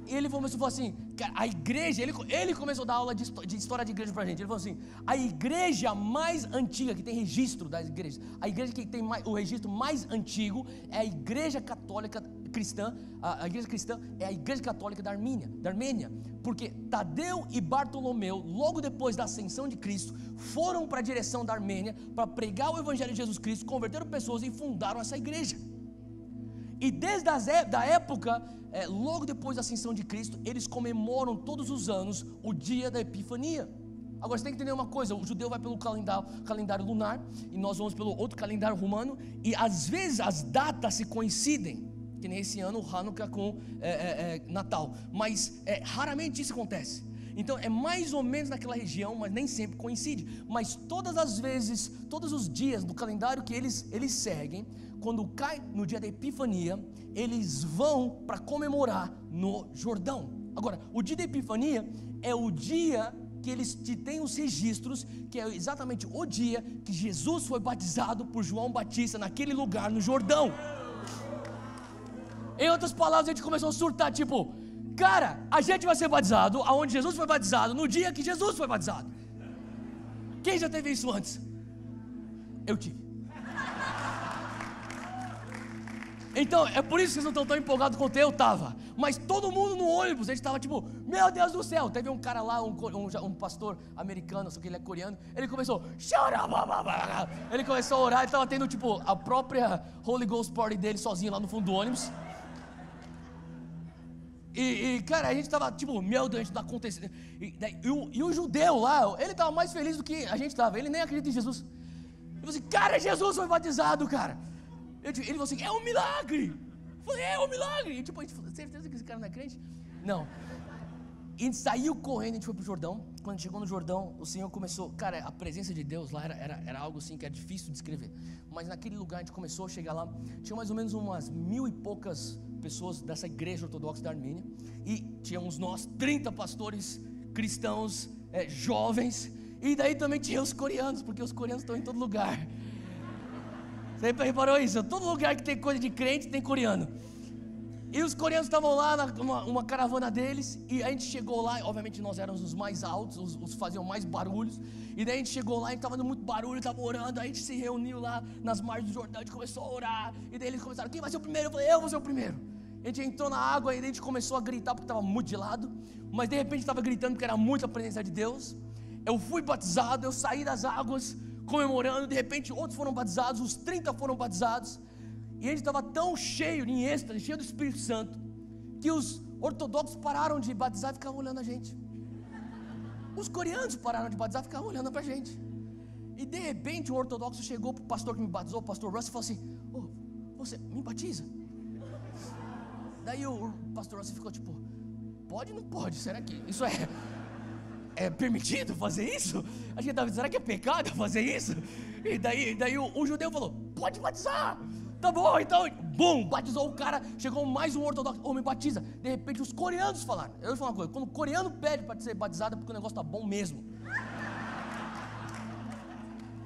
E ele começou a falar assim: cara, a igreja, ele começou a dar aula de história de igreja pra gente. Ele falou assim: a igreja mais antiga, que tem registro das igrejas, a igreja que tem o registro mais antigo é a Igreja Católica Cristã. A igreja cristã é a Igreja Católica da Armênia, porque Tadeu e Bartolomeu, logo depois da ascensão de Cristo, foram para a direção da Armênia para pregar o evangelho de Jesus Cristo, converteram pessoas e fundaram essa igreja. E desde a época, logo depois da ascensão de Cristo, eles comemoram todos os anos o dia da Epifania. Agora você tem que entender uma coisa: o judeu vai pelo calendário lunar, e nós vamos pelo outro calendário romano, e às vezes as datas se coincidem, que nem esse ano o Hanukkah com Natal, mas raramente isso acontece. Então é mais ou menos naquela região, mas nem sempre coincide. Mas todas as vezes, todos os dias do calendário que eles seguem, quando cai no dia da Epifania, eles vão para comemorar no Jordão. Agora, o dia da Epifania é o dia que eles têm os registros, que é exatamente o dia que Jesus foi batizado por João Batista naquele lugar no Jordão. Em outras palavras, a gente começou a surtar, tipo: cara, a gente vai ser batizado aonde Jesus foi batizado, no dia que Jesus foi batizado. Quem já teve isso antes? Eu tive. Então, é por isso que vocês não estão tão empolgados quanto eu estava. Mas todo mundo no ônibus, a gente estava tipo: meu Deus do céu. Teve um cara lá, um pastor americano, só que ele é coreano. Ele começou a orar. Ele estava tendo tipo a própria Holy Ghost Party dele sozinho lá no fundo do ônibus. E cara, a gente estava tipo: meu Deus, isso está acontecendo. E o judeu lá, ele estava mais feliz do que a gente estava. Ele nem acredita em Jesus. Ele falou assim: cara, Jesus foi batizado, cara. Ele falou assim: é um milagre. Eu falei: é um milagre. E tipo, a gente falou: certeza que esse cara não é crente? Não. E a gente saiu correndo, a gente foi pro Jordão. Quando a gente chegou no Jordão, o Senhor começou. Cara, a presença de Deus lá era algo assim que é difícil de descrever. Mas naquele lugar a gente começou a chegar lá. Tinha mais ou menos umas 1000 e poucas pessoas dessa igreja ortodoxa da Armênia. E tínhamos nós 30 pastores cristãos jovens. E daí também tinha os coreanos, porque os coreanos estão em todo lugar. Você reparou isso? Todo lugar que tem coisa de crente tem coreano. E os coreanos estavam lá numa caravana deles. E a gente chegou lá, obviamente nós éramos os mais altos, os faziam mais barulhos. E daí a gente chegou lá, a gente estava dando muito barulho, estava orando. Aí a gente se reuniu lá nas margens do Jordão, a gente começou a orar. E daí eles começaram: quem vai ser o primeiro? Eu falei: eu vou ser o primeiro. A gente entrou na água e daí a gente começou a gritar porque estava muito gelado. Mas de repente estava gritando porque era muita presença de Deus. Eu fui batizado, eu saí das águas comemorando. De repente outros foram batizados, os 30 foram batizados. E a gente estava tão cheio, em êxtase, cheio do Espírito Santo, que os ortodoxos pararam de batizar e ficavam olhando a gente. Os coreanos pararam de batizar e ficavam olhando pra gente. E de repente um ortodoxo chegou pro pastor que me batizou, o pastor Russ, e falou assim: você me batiza? Daí o pastor Rossi ficou tipo, pode ou não pode? Será que isso é permitido fazer isso? A gente tava, será que é pecado fazer isso? E daí o judeu falou, pode batizar. Tá bom, então, bum, batizou o cara. Chegou mais um ortodoxo, me batiza. De repente os coreanos falaram. Eu vou falar uma coisa, quando o coreano pede para ser batizado é porque o negócio tá bom mesmo.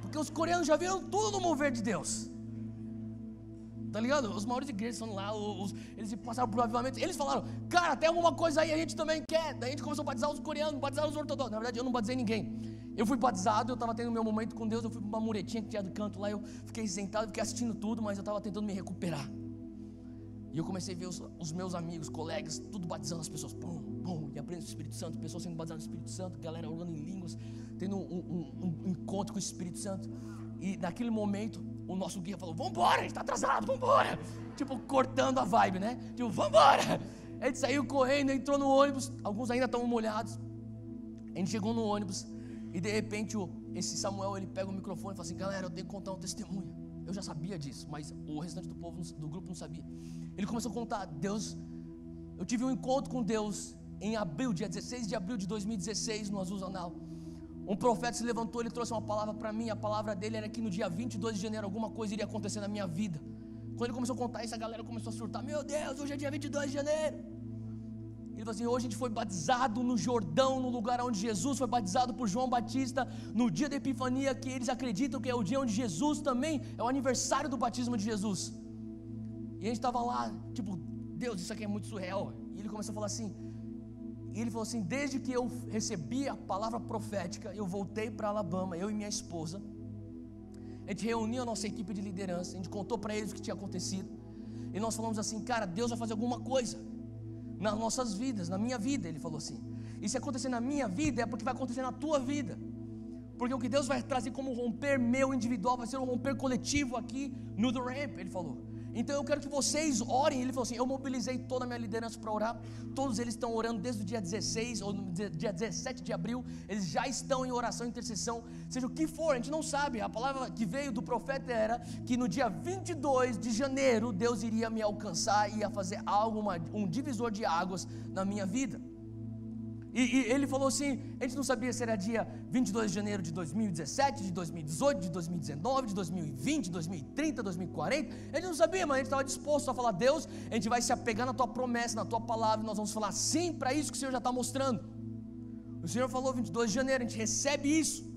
Porque os coreanos já viram tudo no mover de Deus. Tá ligado? Os maiores igrejas estão lá, eles passaram por avivamento. Eles falaram, cara, tem alguma coisa aí, a gente também quer. Daí a gente começou a batizar os coreanos, batizar os ortodoxos. Na verdade, eu não batizei ninguém. Eu fui batizado, eu estava tendo meu momento com Deus. Eu fui para uma muretinha que tinha do canto lá. Eu fiquei sentado, fiquei assistindo tudo, mas eu estava tentando me recuperar. E eu comecei a ver os meus amigos, colegas, tudo batizando as pessoas. Pum, pum, e aprendendo o Espírito Santo. Pessoas sendo batizadas no Espírito Santo, galera orando em línguas, tendo um encontro com o Espírito Santo. E naquele momento, o nosso guia falou, vambora, a gente está atrasado, vambora. Tipo, cortando a vibe, né? Tipo, vambora. A gente saiu correndo, entrou no ônibus. Alguns ainda estavam molhados. A gente chegou no ônibus. E de repente esse Samuel, ele pega o microfone e fala assim, galera, eu tenho que contar um testemunho. Eu já sabia disso, mas o restante do povo, do grupo não sabia. Ele começou a contar, eu tive um encontro com Deus em abril, dia 16 de abril de 2016, no Azulzanal. Um profeta se levantou, ele trouxe uma palavra para mim. A palavra dele era que no dia 22 de janeiro alguma coisa iria acontecer na minha vida. Quando ele começou a contar isso, a galera começou a surtar, meu Deus, hoje é dia 22 de janeiro. Ele falou assim, hoje a gente foi batizado no Jordão, no lugar onde Jesus foi batizado por João Batista, no dia da Epifania, que eles acreditam que é o dia onde Jesus também, é o aniversário do batismo de Jesus. E a gente estava lá, tipo, Deus, isso aqui é muito surreal. E ele começou a falar assim, desde que eu recebi a palavra profética, eu voltei para Alabama, eu e minha esposa. A gente reuniu a nossa equipe de liderança, a gente contou para eles o que tinha acontecido. E nós falamos assim, cara, Deus vai fazer alguma coisa nas nossas vidas, na minha vida, ele falou assim. E se acontecer na minha vida, é porque vai acontecer na tua vida. Porque o que Deus vai trazer como romper meu individual, vai ser um romper coletivo aqui no The Ramp, ele falou. Então eu quero que vocês orem. Ele falou assim, eu mobilizei toda a minha liderança para orar. Todos eles estão orando desde o dia 16 ou dia 17 de abril. Eles já estão em oração, intercessão, seja o que for, a gente não sabe. A palavra que veio do profeta era que no dia 22 de janeiro Deus iria me alcançar e ia fazer algo, um divisor de águas na minha vida. E ele falou assim, a gente não sabia se era dia 22 de janeiro de 2017, de 2018, de 2019, de 2020, 2030, 2040, a gente não sabia, mas a gente estava disposto a falar, Deus, a gente vai se apegar na tua promessa, na tua palavra, e nós vamos falar sim para isso que o Senhor já está mostrando. O Senhor falou 22 de janeiro, a gente recebe isso.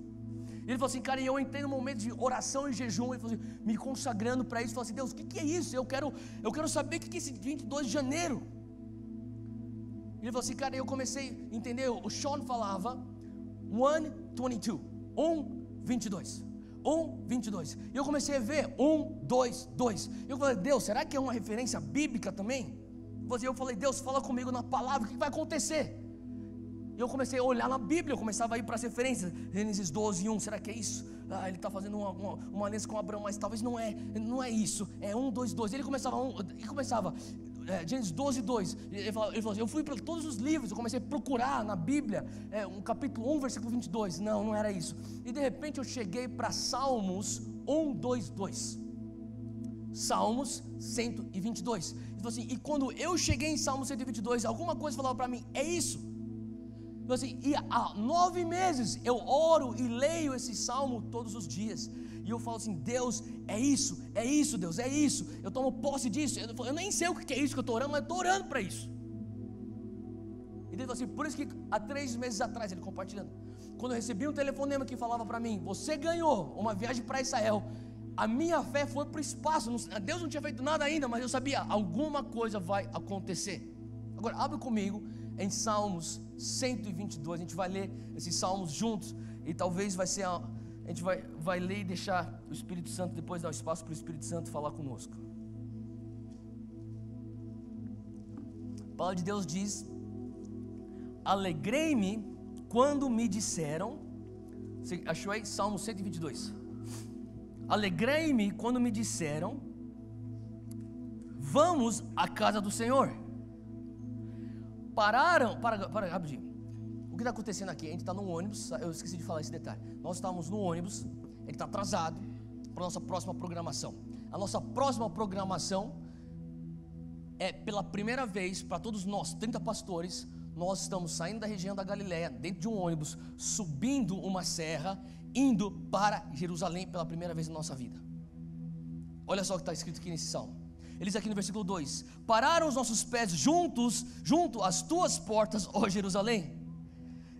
Ele falou assim, cara, e eu entrei num momento de oração e jejum, ele falou assim, me consagrando para isso, falou assim, Deus, o que é isso? Eu quero saber o que é esse 22 de janeiro. Ele falou assim, cara, eu comecei a entender, o Sean falava 1:22, 1:22, 1:22, e eu comecei a ver 1:2:2, eu falei, Deus, será que é uma referência bíblica também? Eu falei, Deus, fala comigo na palavra, o que vai acontecer? E eu comecei a olhar na Bíblia, eu começava a ir para as referências, Gênesis 12:1, será que é isso? Ele está fazendo uma aliança com Abraão, mas talvez não é isso, é 1:2:2, ele começava Gênesis 12:2, ele falou assim, eu fui para todos os livros, eu comecei a procurar na Bíblia, um capítulo 1, versículo 22, não era isso, e de repente eu cheguei para Salmos 1:2:2, Salmos 122, ele falou assim, e quando eu cheguei em Salmos 122, alguma coisa falava para mim, é isso. Então, assim, e há 9 meses eu oro e leio esse salmo todos os dias, e eu falo assim, Deus, é isso Deus, é isso, eu tomo posse disso, eu nem sei o que é isso que eu estou orando, mas eu estou orando para isso. E ele falou assim, por isso que há 3 meses atrás, ele compartilhando, quando eu recebi um telefonema que falava para mim, você ganhou uma viagem para Israel, a minha fé foi para o espaço, Deus não tinha feito nada ainda, mas eu sabia, alguma coisa vai acontecer. Agora, abre comigo em Salmos 122, a gente vai ler esses salmos juntos, e talvez vai ser, a gente vai ler e deixar o Espírito Santo, depois dar espaço para o Espírito Santo falar conosco. A palavra de Deus diz, alegrei-me quando me disseram, você achou aí? Salmo 122, alegrei-me quando me disseram, vamos à casa do Senhor. Para rapidinho. O que está acontecendo aqui? A gente está no ônibus, eu esqueci de falar esse detalhe. Nós estávamos no ônibus, ele está atrasado para a nossa próxima programação. A nossa próxima programação pela primeira vez, para todos nós, 30 pastores, nós estamos saindo da região da Galileia, dentro de um ônibus, subindo uma serra, indo para Jerusalém pela primeira vez na nossa vida. Olha só o que está escrito aqui nesse salmo. Ele diz aqui no versículo 2: pararam os nossos pés junto às tuas portas, ó Jerusalém.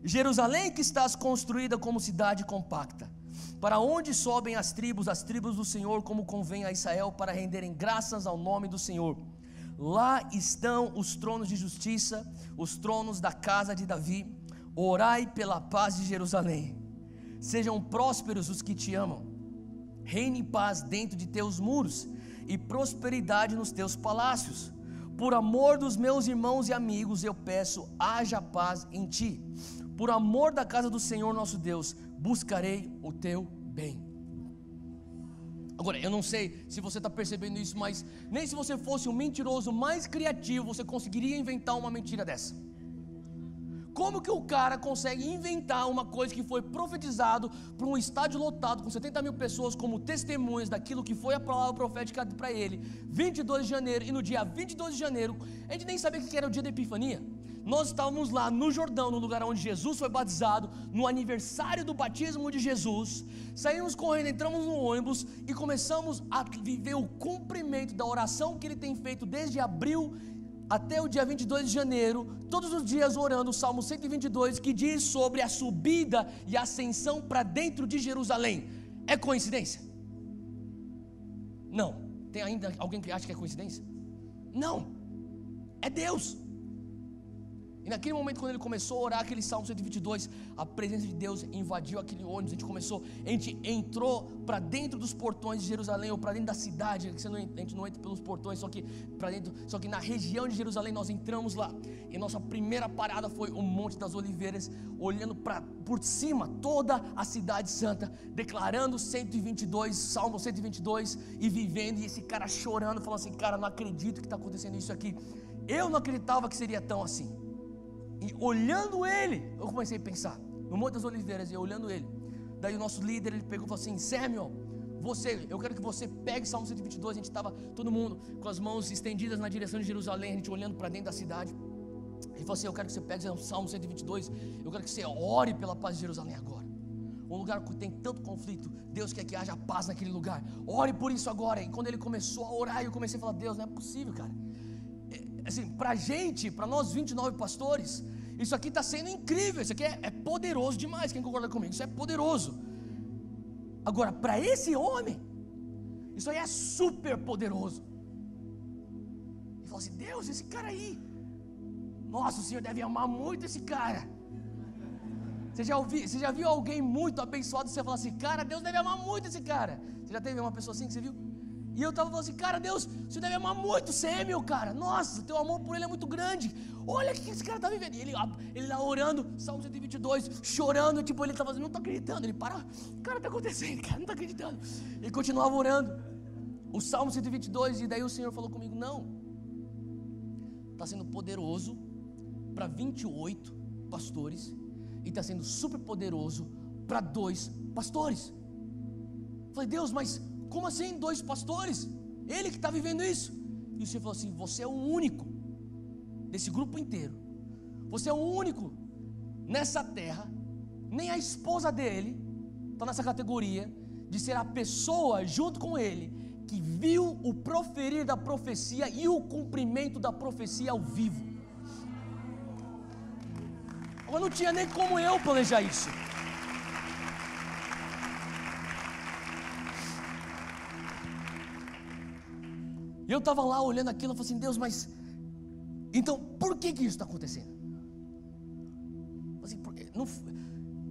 Jerusalém que estás construída como cidade compacta, para onde sobem as tribos do Senhor, como convém a Israel, para renderem graças ao nome do Senhor. Lá estão os tronos de justiça, os tronos da casa de Davi. Orai pela paz de Jerusalém. Sejam prósperos os que te amam. Reine paz dentro de teus muros e prosperidade nos teus palácios. Por amor dos meus irmãos e amigos, eu peço, haja paz em ti. Por amor da casa do Senhor nosso Deus, buscarei o teu bem. Agora, eu não sei se você está percebendo isso, mas nem se você fosse um mentiroso mais criativo, você conseguiria inventar uma mentira dessa. Como que o cara consegue inventar uma coisa que foi profetizado para um estádio lotado com 70 mil pessoas como testemunhas daquilo que foi a palavra profética para ele, 22 de janeiro, e no dia 22 de janeiro, a gente nem sabia que era o dia da Epifania. Nós estávamos lá no Jordão, no lugar onde Jesus foi batizado, no aniversário do batismo de Jesus. Saímos correndo, entramos no ônibus e começamos a viver o cumprimento da oração que ele tem feito desde abril até o dia 22 de janeiro, todos os dias orando o Salmo 122, que diz sobre a subida e a ascensão para dentro de Jerusalém. É coincidência? Não. Tem ainda alguém que acha que é coincidência? Não. É Deus. E naquele momento, quando ele começou a orar aquele Salmo 122, a presença de Deus invadiu aquele ônibus. A gente entrou para dentro dos portões de Jerusalém, ou para dentro da cidade. A gente não entra pelos portões, só que na região de Jerusalém nós entramos lá. E nossa primeira parada foi o Monte das Oliveiras, olhando por cima toda a cidade santa, declarando 122, Salmo 122, e vivendo. E esse cara chorando, falando assim: cara, não acredito que está acontecendo isso aqui. Eu não acreditava que seria tão assim. E olhando ele, eu comecei a pensar no Monte das Oliveiras, e olhando ele, daí o nosso líder, ele pegou e falou assim: Samuel, eu quero que você pegue Salmo 122. A gente estava todo mundo com as mãos estendidas na direção de Jerusalém, a gente olhando para dentro da cidade. Ele falou assim: eu quero que você pegue o Salmo 122, eu quero que você ore pela paz de Jerusalém agora. Um lugar que tem tanto conflito, Deus quer que haja paz naquele lugar. Ore por isso agora. E quando ele começou a orar, eu comecei a falar: Deus, não é possível, cara. Assim, pra gente, para nós 29 pastores, isso aqui está sendo incrível. Isso aqui é poderoso demais. Quem concorda comigo? Isso é poderoso. Agora, para esse homem, isso aí é super poderoso. Ele falou assim: Deus, esse cara aí, nossa, o Senhor deve amar muito esse cara. Você já viu alguém muito abençoado, você fala assim: cara, Deus deve amar muito esse cara. Você já teve uma pessoa assim que você viu? E eu estava falando assim: cara, Deus, você deve amar muito o Samuel, cara. Nossa, teu amor por ele é muito grande. Olha o que esse cara está vivendo. E ele lá orando, Salmo 122, chorando. Tipo, ele estava assim: não estou acreditando. Ele para, cara, está acontecendo, cara, não está acreditando. Ele continuava orando o Salmo 122. E daí o Senhor falou comigo: não, está sendo poderoso para 28 pastores, e está sendo super poderoso para 2 pastores. Eu falei: Deus, mas como assim 2 pastores? Ele que está vivendo isso. E o Senhor falou assim: você é o único desse grupo inteiro, você é o único nessa terra, nem a esposa dele está nessa categoria de ser a pessoa junto com ele que viu o proferir da profecia e o cumprimento da profecia ao vivo. Mas não tinha nem como eu planejar isso. E eu estava lá olhando aquilo, eu falei assim: Deus, mas então por que isso está acontecendo? Assim,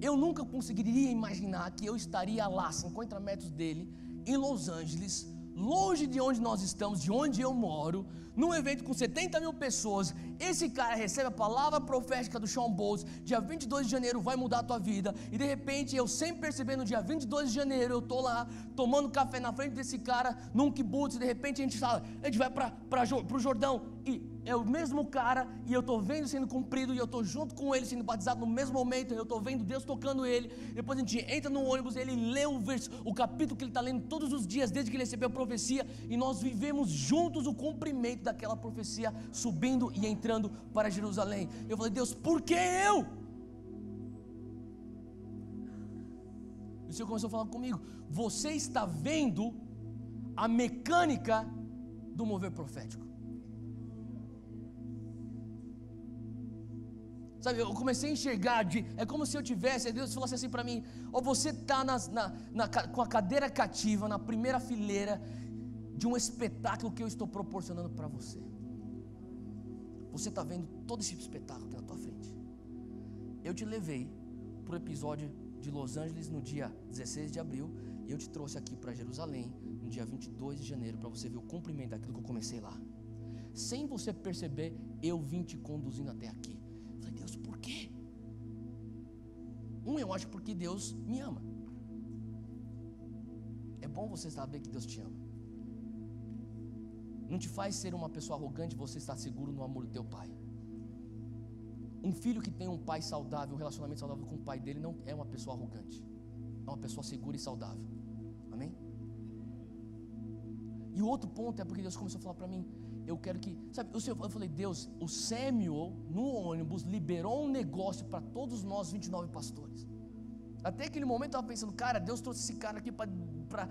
eu nunca conseguiria imaginar que eu estaria lá, 50 metros dele, em Los Angeles, longe de onde nós estamos, de onde eu moro, num evento com 70 mil pessoas. Esse cara recebe a palavra profética do Shawn Bolz: dia 22 de janeiro vai mudar a tua vida. E de repente, eu sem perceber, no dia 22 de janeiro, eu estou lá tomando café na frente desse cara, num kibutz. E de repente a gente vai para o Jordão, e é o mesmo cara, e eu estou vendo sendo cumprido, e eu estou junto com ele sendo batizado no mesmo momento, eu estou vendo Deus tocando ele. Depois a gente entra no ônibus, ele lê o capítulo que ele está lendo todos os dias, desde que ele recebeu a profecia, e nós vivemos juntos o cumprimento daquela profecia, subindo e entrando para Jerusalém. Eu falei: Deus, por que eu? E o Senhor começou a falar comigo: você está vendo a mecânica do mover profético. Sabe, eu comecei a enxergar, é como se eu tivesse, Deus falasse assim para mim: ou você está com a cadeira cativa, na primeira fileira de um espetáculo que eu estou proporcionando para você. Você está vendo todo esse espetáculo aqui na tua frente. Eu te levei para o episódio de Los Angeles no dia 16 de abril, e eu te trouxe aqui para Jerusalém no dia 22 de janeiro, para você ver o cumprimento daquilo que eu comecei lá. Sem você perceber, eu vim te conduzindo até aqui. Falei: Deus, por quê? Eu acho porque Deus me ama. É bom você saber que Deus te ama. Não te faz ser uma pessoa arrogante você estar seguro no amor do teu pai. Um filho que tem um pai saudável, um relacionamento saudável com o pai dele, não é uma pessoa arrogante, é uma pessoa segura e saudável. Amém? E o outro ponto é porque Deus começou a falar para mim: eu quero que, sabe, eu falei: Deus, o Samuel no ônibus liberou um negócio para todos nós 29 pastores. Até aquele momento eu estava pensando: cara, Deus trouxe esse cara aqui para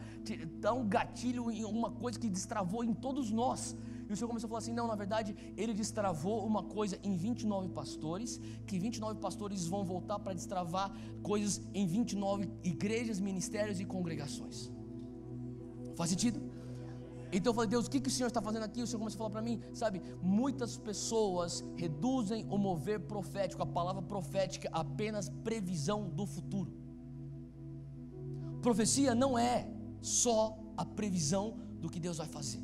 dar um gatilho em uma coisa que destravou em todos nós. E o Senhor começou a falar assim: não, na verdade ele destravou uma coisa em 29 pastores, que 29 pastores vão voltar para destravar coisas em 29 igrejas, ministérios e congregações. Faz sentido? Então eu falei: Deus, o que o Senhor está fazendo aqui? O Senhor começou a falar para mim: sabe, muitas pessoas reduzem o mover profético, a palavra profética, apenas previsão do futuro. Profecia não é só a previsão do que Deus vai fazer.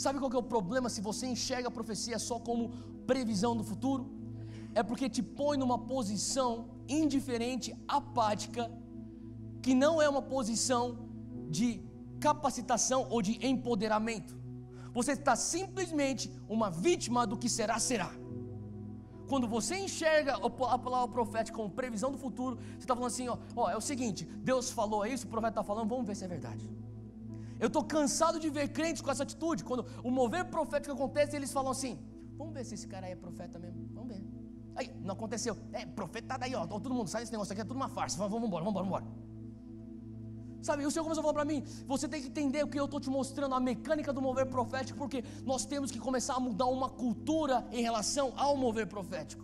Sabe qual que é o problema se você enxerga a profecia só como previsão do futuro? É porque te põe numa posição indiferente, apática, que não é uma posição de capacitação ou de empoderamento. Você está simplesmente uma vítima do que será, será. Quando você enxerga a palavra profética como previsão do futuro, você está falando assim: ó, é o seguinte, Deus falou isso, o profeta está falando, vamos ver se é verdade. Eu estou cansado de ver crentes com essa atitude. Quando o mover profético acontece, eles falam assim: vamos ver se esse cara aí é profeta mesmo, vamos ver. Aí, não aconteceu, profeta daí, ó, todo mundo, sai desse negócio aqui, é tudo uma farsa, vamos embora. Sabe, o Senhor começou a falar para mim: você tem que entender o que eu estou te mostrando, a mecânica do mover profético, porque nós temos que começar a mudar uma cultura em relação ao mover profético.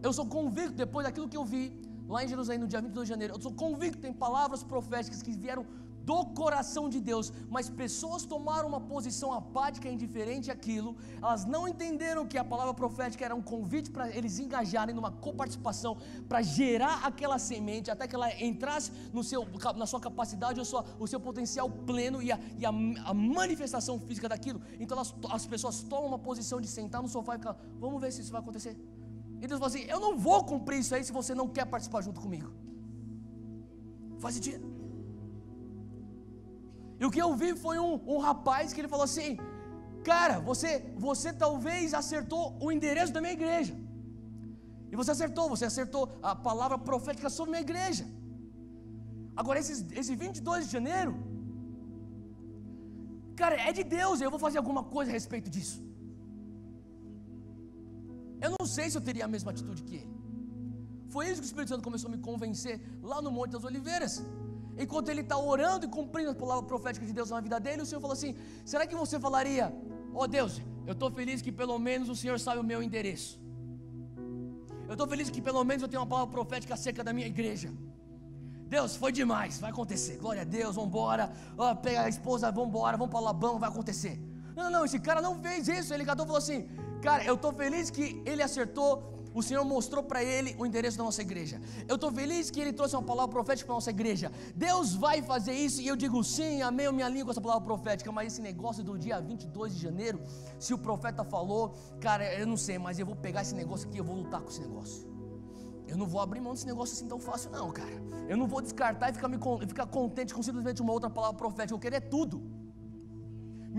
Eu sou convicto, depois daquilo que eu vi lá em Jerusalém no dia 22 de janeiro, eu sou convicto que tem palavras proféticas que vieram do coração de Deus, mas pessoas tomaram uma posição apática e indiferente àquilo. Elas não entenderam que a palavra profética era um convite para eles engajarem numa coparticipação, para gerar aquela semente, até que ela entrasse na sua capacidade, o seu potencial pleno e a manifestação física daquilo. Então as pessoas tomam uma posição de sentar no sofá e ficar: vamos ver se isso vai acontecer. E Deus fala assim: eu não vou cumprir isso aí se você não quer participar junto comigo. Faz sentido? E o que eu vi foi um rapaz que ele falou assim: cara, você talvez acertou o endereço da minha igreja. E você acertou a palavra profética sobre a minha igreja. Agora esse 22 de janeiro, cara, é de Deus, eu vou fazer alguma coisa a respeito disso. Eu não sei se eu teria a mesma atitude que ele. Foi isso que o Espírito Santo começou a me convencer lá no Monte das Oliveiras. Enquanto ele está orando e cumprindo a palavra profética de Deus na vida dele, o Senhor falou assim: será que você falaria: ó Deus, eu estou feliz que pelo menos o Senhor sabe o meu endereço. Eu estou feliz que pelo menos eu tenho uma palavra profética acerca da minha igreja. Deus, foi demais, vai acontecer, glória a Deus, vamos embora, pega a esposa, vamos embora, vamos para Labão, vai acontecer. Não, esse cara não fez isso. Ele catou e falou assim: cara, eu estou feliz que ele acertou. O Senhor mostrou para ele o endereço da nossa igreja. Eu estou feliz que ele trouxe uma palavra profética para a nossa igreja. Deus vai fazer isso. E eu digo sim, amém, eu me alinho com essa palavra profética. Mas esse negócio do dia 22 de janeiro, se o profeta falou, cara, eu não sei, mas eu vou pegar esse negócio aqui, eu vou lutar com esse negócio. Eu não vou abrir mão desse negócio assim tão fácil não, cara. Eu não vou descartar e ficar contente com simplesmente uma outra palavra profética. Eu quero é tudo.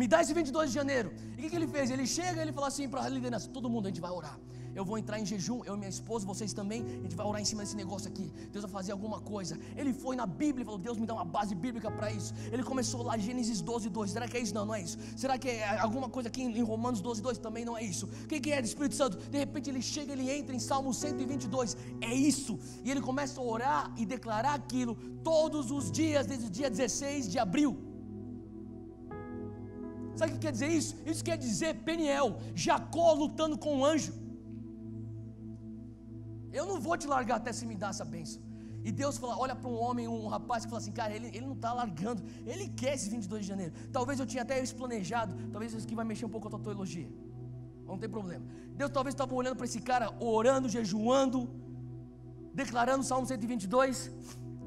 Me dá esse 22 de janeiro. E o que ele fez? Ele chega e ele fala assim para a liderança: todo mundo, a gente vai orar. Eu vou entrar em jejum, eu e minha esposa, vocês também. A gente vai orar em cima desse negócio aqui. Deus vai fazer alguma coisa. Ele foi na Bíblia e falou: Deus, me dá uma base bíblica para isso. Ele começou lá, Gênesis 12, 2. Será que é isso? Não, não é isso. Será que é alguma coisa aqui em Romanos 12, 2? Também não é isso. O que é do Espírito Santo? De repente ele chega, ele entra em Salmo 122. É isso. E ele começa a orar e declarar aquilo todos os dias, desde o dia 16 de abril. Sabe o que quer dizer isso? Isso quer dizer Peniel, Jacó lutando com o anjo. Eu não vou te largar até você me dar essa bênção. E Deus fala, olha para um homem, um rapaz que fala assim: cara, ele não está largando, ele quer esse 22 de janeiro. Talvez eu tinha até isso planejado, talvez isso aqui vai mexer um pouco com a tua teologia. Não tem problema. Deus talvez estava olhando para esse cara, orando, jejuando, declarando o Salmo 122.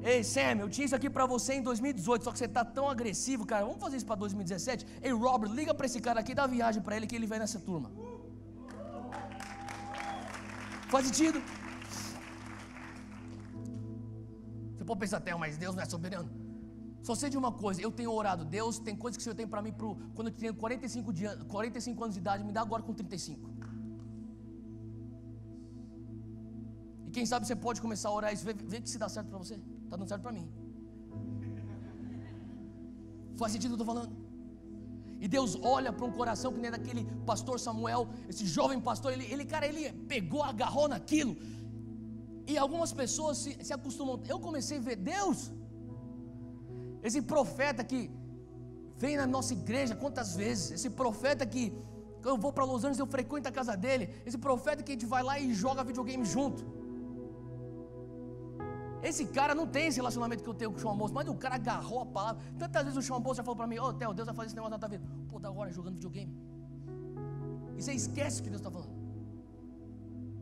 Ei, Sam, eu tinha isso aqui para você em 2018, só que você está tão agressivo, cara, vamos fazer isso para 2017? Ei, Robert, liga para esse cara aqui, dá viagem para ele que ele vem nessa turma. Faz sentido? Você pode pensar até, mas Deus não é soberano. Só sei de uma coisa, eu tenho orado: Deus, tem coisas que o Senhor tem para mim quando eu tenho 45 anos de idade, me dá agora com 35. E quem sabe você pode começar a orar isso, vê que se dá certo para você. Está dando certo para mim. Faz sentido o que eu estou falando? E Deus olha para um coração que nem daquele pastor Samuel, esse jovem pastor, ele pegou, agarrou naquilo. E algumas pessoas se acostumam. Eu comecei a ver Deus, esse profeta que vem na nossa igreja quantas vezes, esse profeta que eu vou para Los Angeles, eu frequento a casa dele, esse profeta que a gente vai lá e joga videogame junto. Esse cara não tem esse relacionamento que eu tenho com o João Moço, mas o cara agarrou a palavra. Tantas vezes o João Moço já falou para mim: ô Theo, Deus vai fazer esse negócio na tua vida. Pô, da hora jogando videogame. E você esquece o que Deus está falando.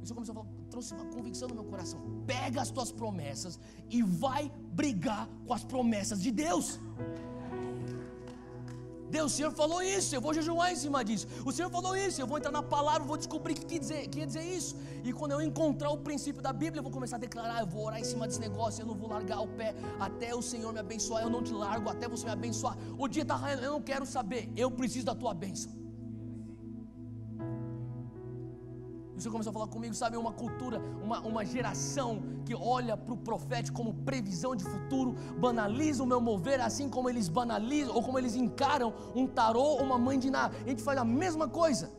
Isso começou a falar, trouxe uma convicção no meu coração. Pega as tuas promessas e vai brigar com as promessas de Deus. Deus, o Senhor falou isso, eu vou jejuar em cima disso. O Senhor falou isso, eu vou entrar na palavra, vou descobrir o que quer dizer isso. E quando eu encontrar o princípio da Bíblia, eu vou começar a declarar, eu vou orar em cima desse negócio, eu não vou largar o pé até o Senhor me abençoar, eu não te largo até você me abençoar. O dia está raiando, eu não quero saber, eu preciso da tua bênção. E o Senhor começou a falar comigo, sabe, uma cultura, uma geração que olha para o profético como previsão de futuro, banaliza o meu mover, assim como eles banalizam, ou como eles encaram um tarô ou uma mãe de Ná. A gente faz a mesma coisa.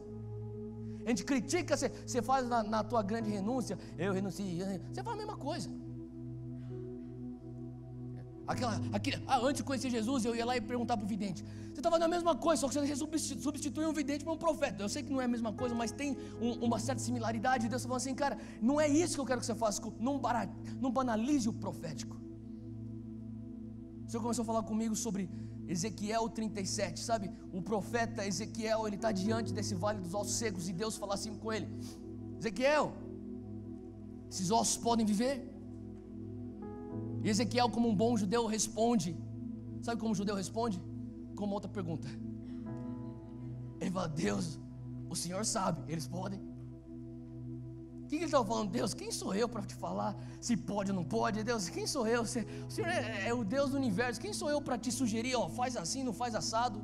A gente critica, você faz na tua grande renúncia, eu renuncio, você faz a mesma coisa. Antes de conhecer Jesus, eu ia lá e perguntar para o vidente: você está fazendo a mesma coisa, só que você substitui um vidente por um profeta. Eu sei que não é a mesma coisa, mas tem uma certa similaridade. Deus está falando assim: cara, não é isso que eu quero que você faça, não banalize o profético. O Senhor começou a falar comigo sobre Ezequiel 37, sabe? O profeta Ezequiel, ele está diante desse vale dos ossos secos, e Deus fala assim com ele: Ezequiel, esses ossos podem viver? E Ezequiel, como um bom judeu, responde. Sabe como o judeu responde? Com uma outra pergunta. Ele fala: Deus, o Senhor sabe, eles podem. O que ele estava falando? Deus, quem sou eu para te falar se pode ou não pode? Deus, quem sou eu? O Senhor é o Deus do universo. Quem sou eu para te sugerir, faz assim, não faz assado?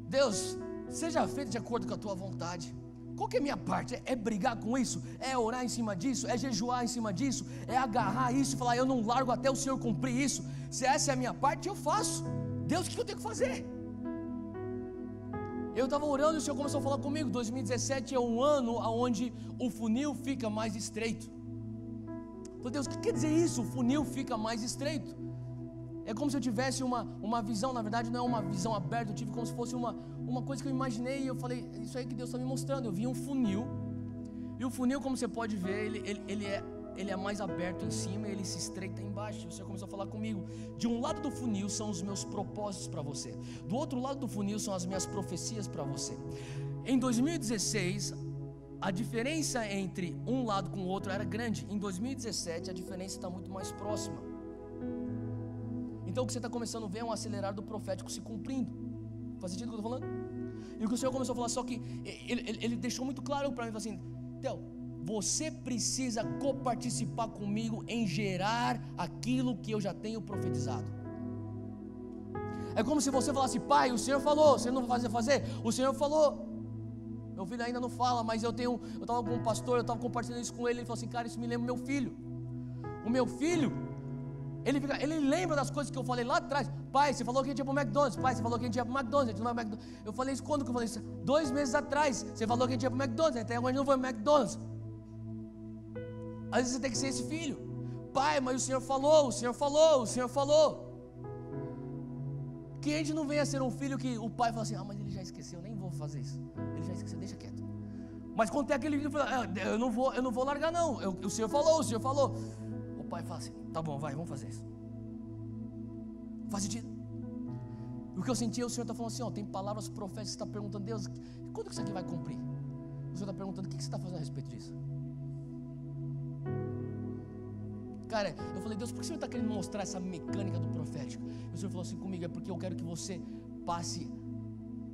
Deus, seja feito de acordo com a tua vontade. Qual que é a minha parte? É brigar com isso? É orar em cima disso? É jejuar em cima disso? É agarrar isso e falar: eu não largo até o Senhor cumprir isso? Se essa é a minha parte, eu faço. Deus, o que eu tenho que fazer? Eu estava orando e o Senhor começou a falar comigo: 2017 é um ano onde o funil fica mais estreito. Então, Deus, o que quer dizer isso? O funil fica mais estreito. É como se eu tivesse uma visão, na verdade não é uma visão aberta, eu tive como se fosse uma coisa que eu imaginei, e eu falei: isso aí que Deus está me mostrando. Eu vi um funil, e o funil, como você pode ver, ele é mais aberto em cima e ele se estreita embaixo. O Senhor começou a falar comigo: de um lado do funil são os meus propósitos para você, do outro lado do funil são as minhas profecias para você. Em 2016, a diferença entre um lado com o outro era grande. Em 2017 a diferença está muito mais próxima. Então o que você está começando a ver é um acelerar do profético se cumprindo. Faz sentido o que eu estou falando? E o que o Senhor começou a falar, só que ele deixou muito claro para mim, falou assim: Theo, você precisa coparticipar comigo em gerar aquilo que eu já tenho profetizado. É como se você falasse: pai, o Senhor falou, você não vai fazer? O Senhor falou. Meu filho ainda não fala, mas eu estava com um pastor, eu estava compartilhando isso com ele. Ele falou assim: cara, isso me lembra meu filho. O meu filho, ele lembra das coisas que eu falei lá atrás. Pai, você falou que a gente ia para o McDonald's. Pai, você falou que a gente ia para o McDonald's. A gente não vai para o McDonald's. Eu falei isso quando que eu falei isso? 2 meses atrás. Você falou que a gente ia para o McDonald's. Até agora a gente não foi para o McDonald's. Às vezes você tem que ser esse filho. Pai, mas o Senhor falou, o Senhor falou, o Senhor falou. Que a gente não venha ser um filho que o pai fala assim: ah, mas ele já esqueceu, nem vou fazer isso. Ele já esqueceu, deixa quieto. Mas quando tem aquele que fala: eu não vou largar não. O Senhor falou, o Senhor falou. O pai fala assim: tá bom, vai, vamos fazer isso. Faz sentido? O que eu senti é o Senhor está falando assim: ó, tem palavras proféticas, você está perguntando: Deus, quando que isso aqui vai cumprir? O Senhor está perguntando: o que você está fazendo a respeito disso? Cara, eu falei: Deus, por que o Senhor está querendo mostrar essa mecânica do profético? E o Senhor falou assim comigo: é porque eu quero que você passe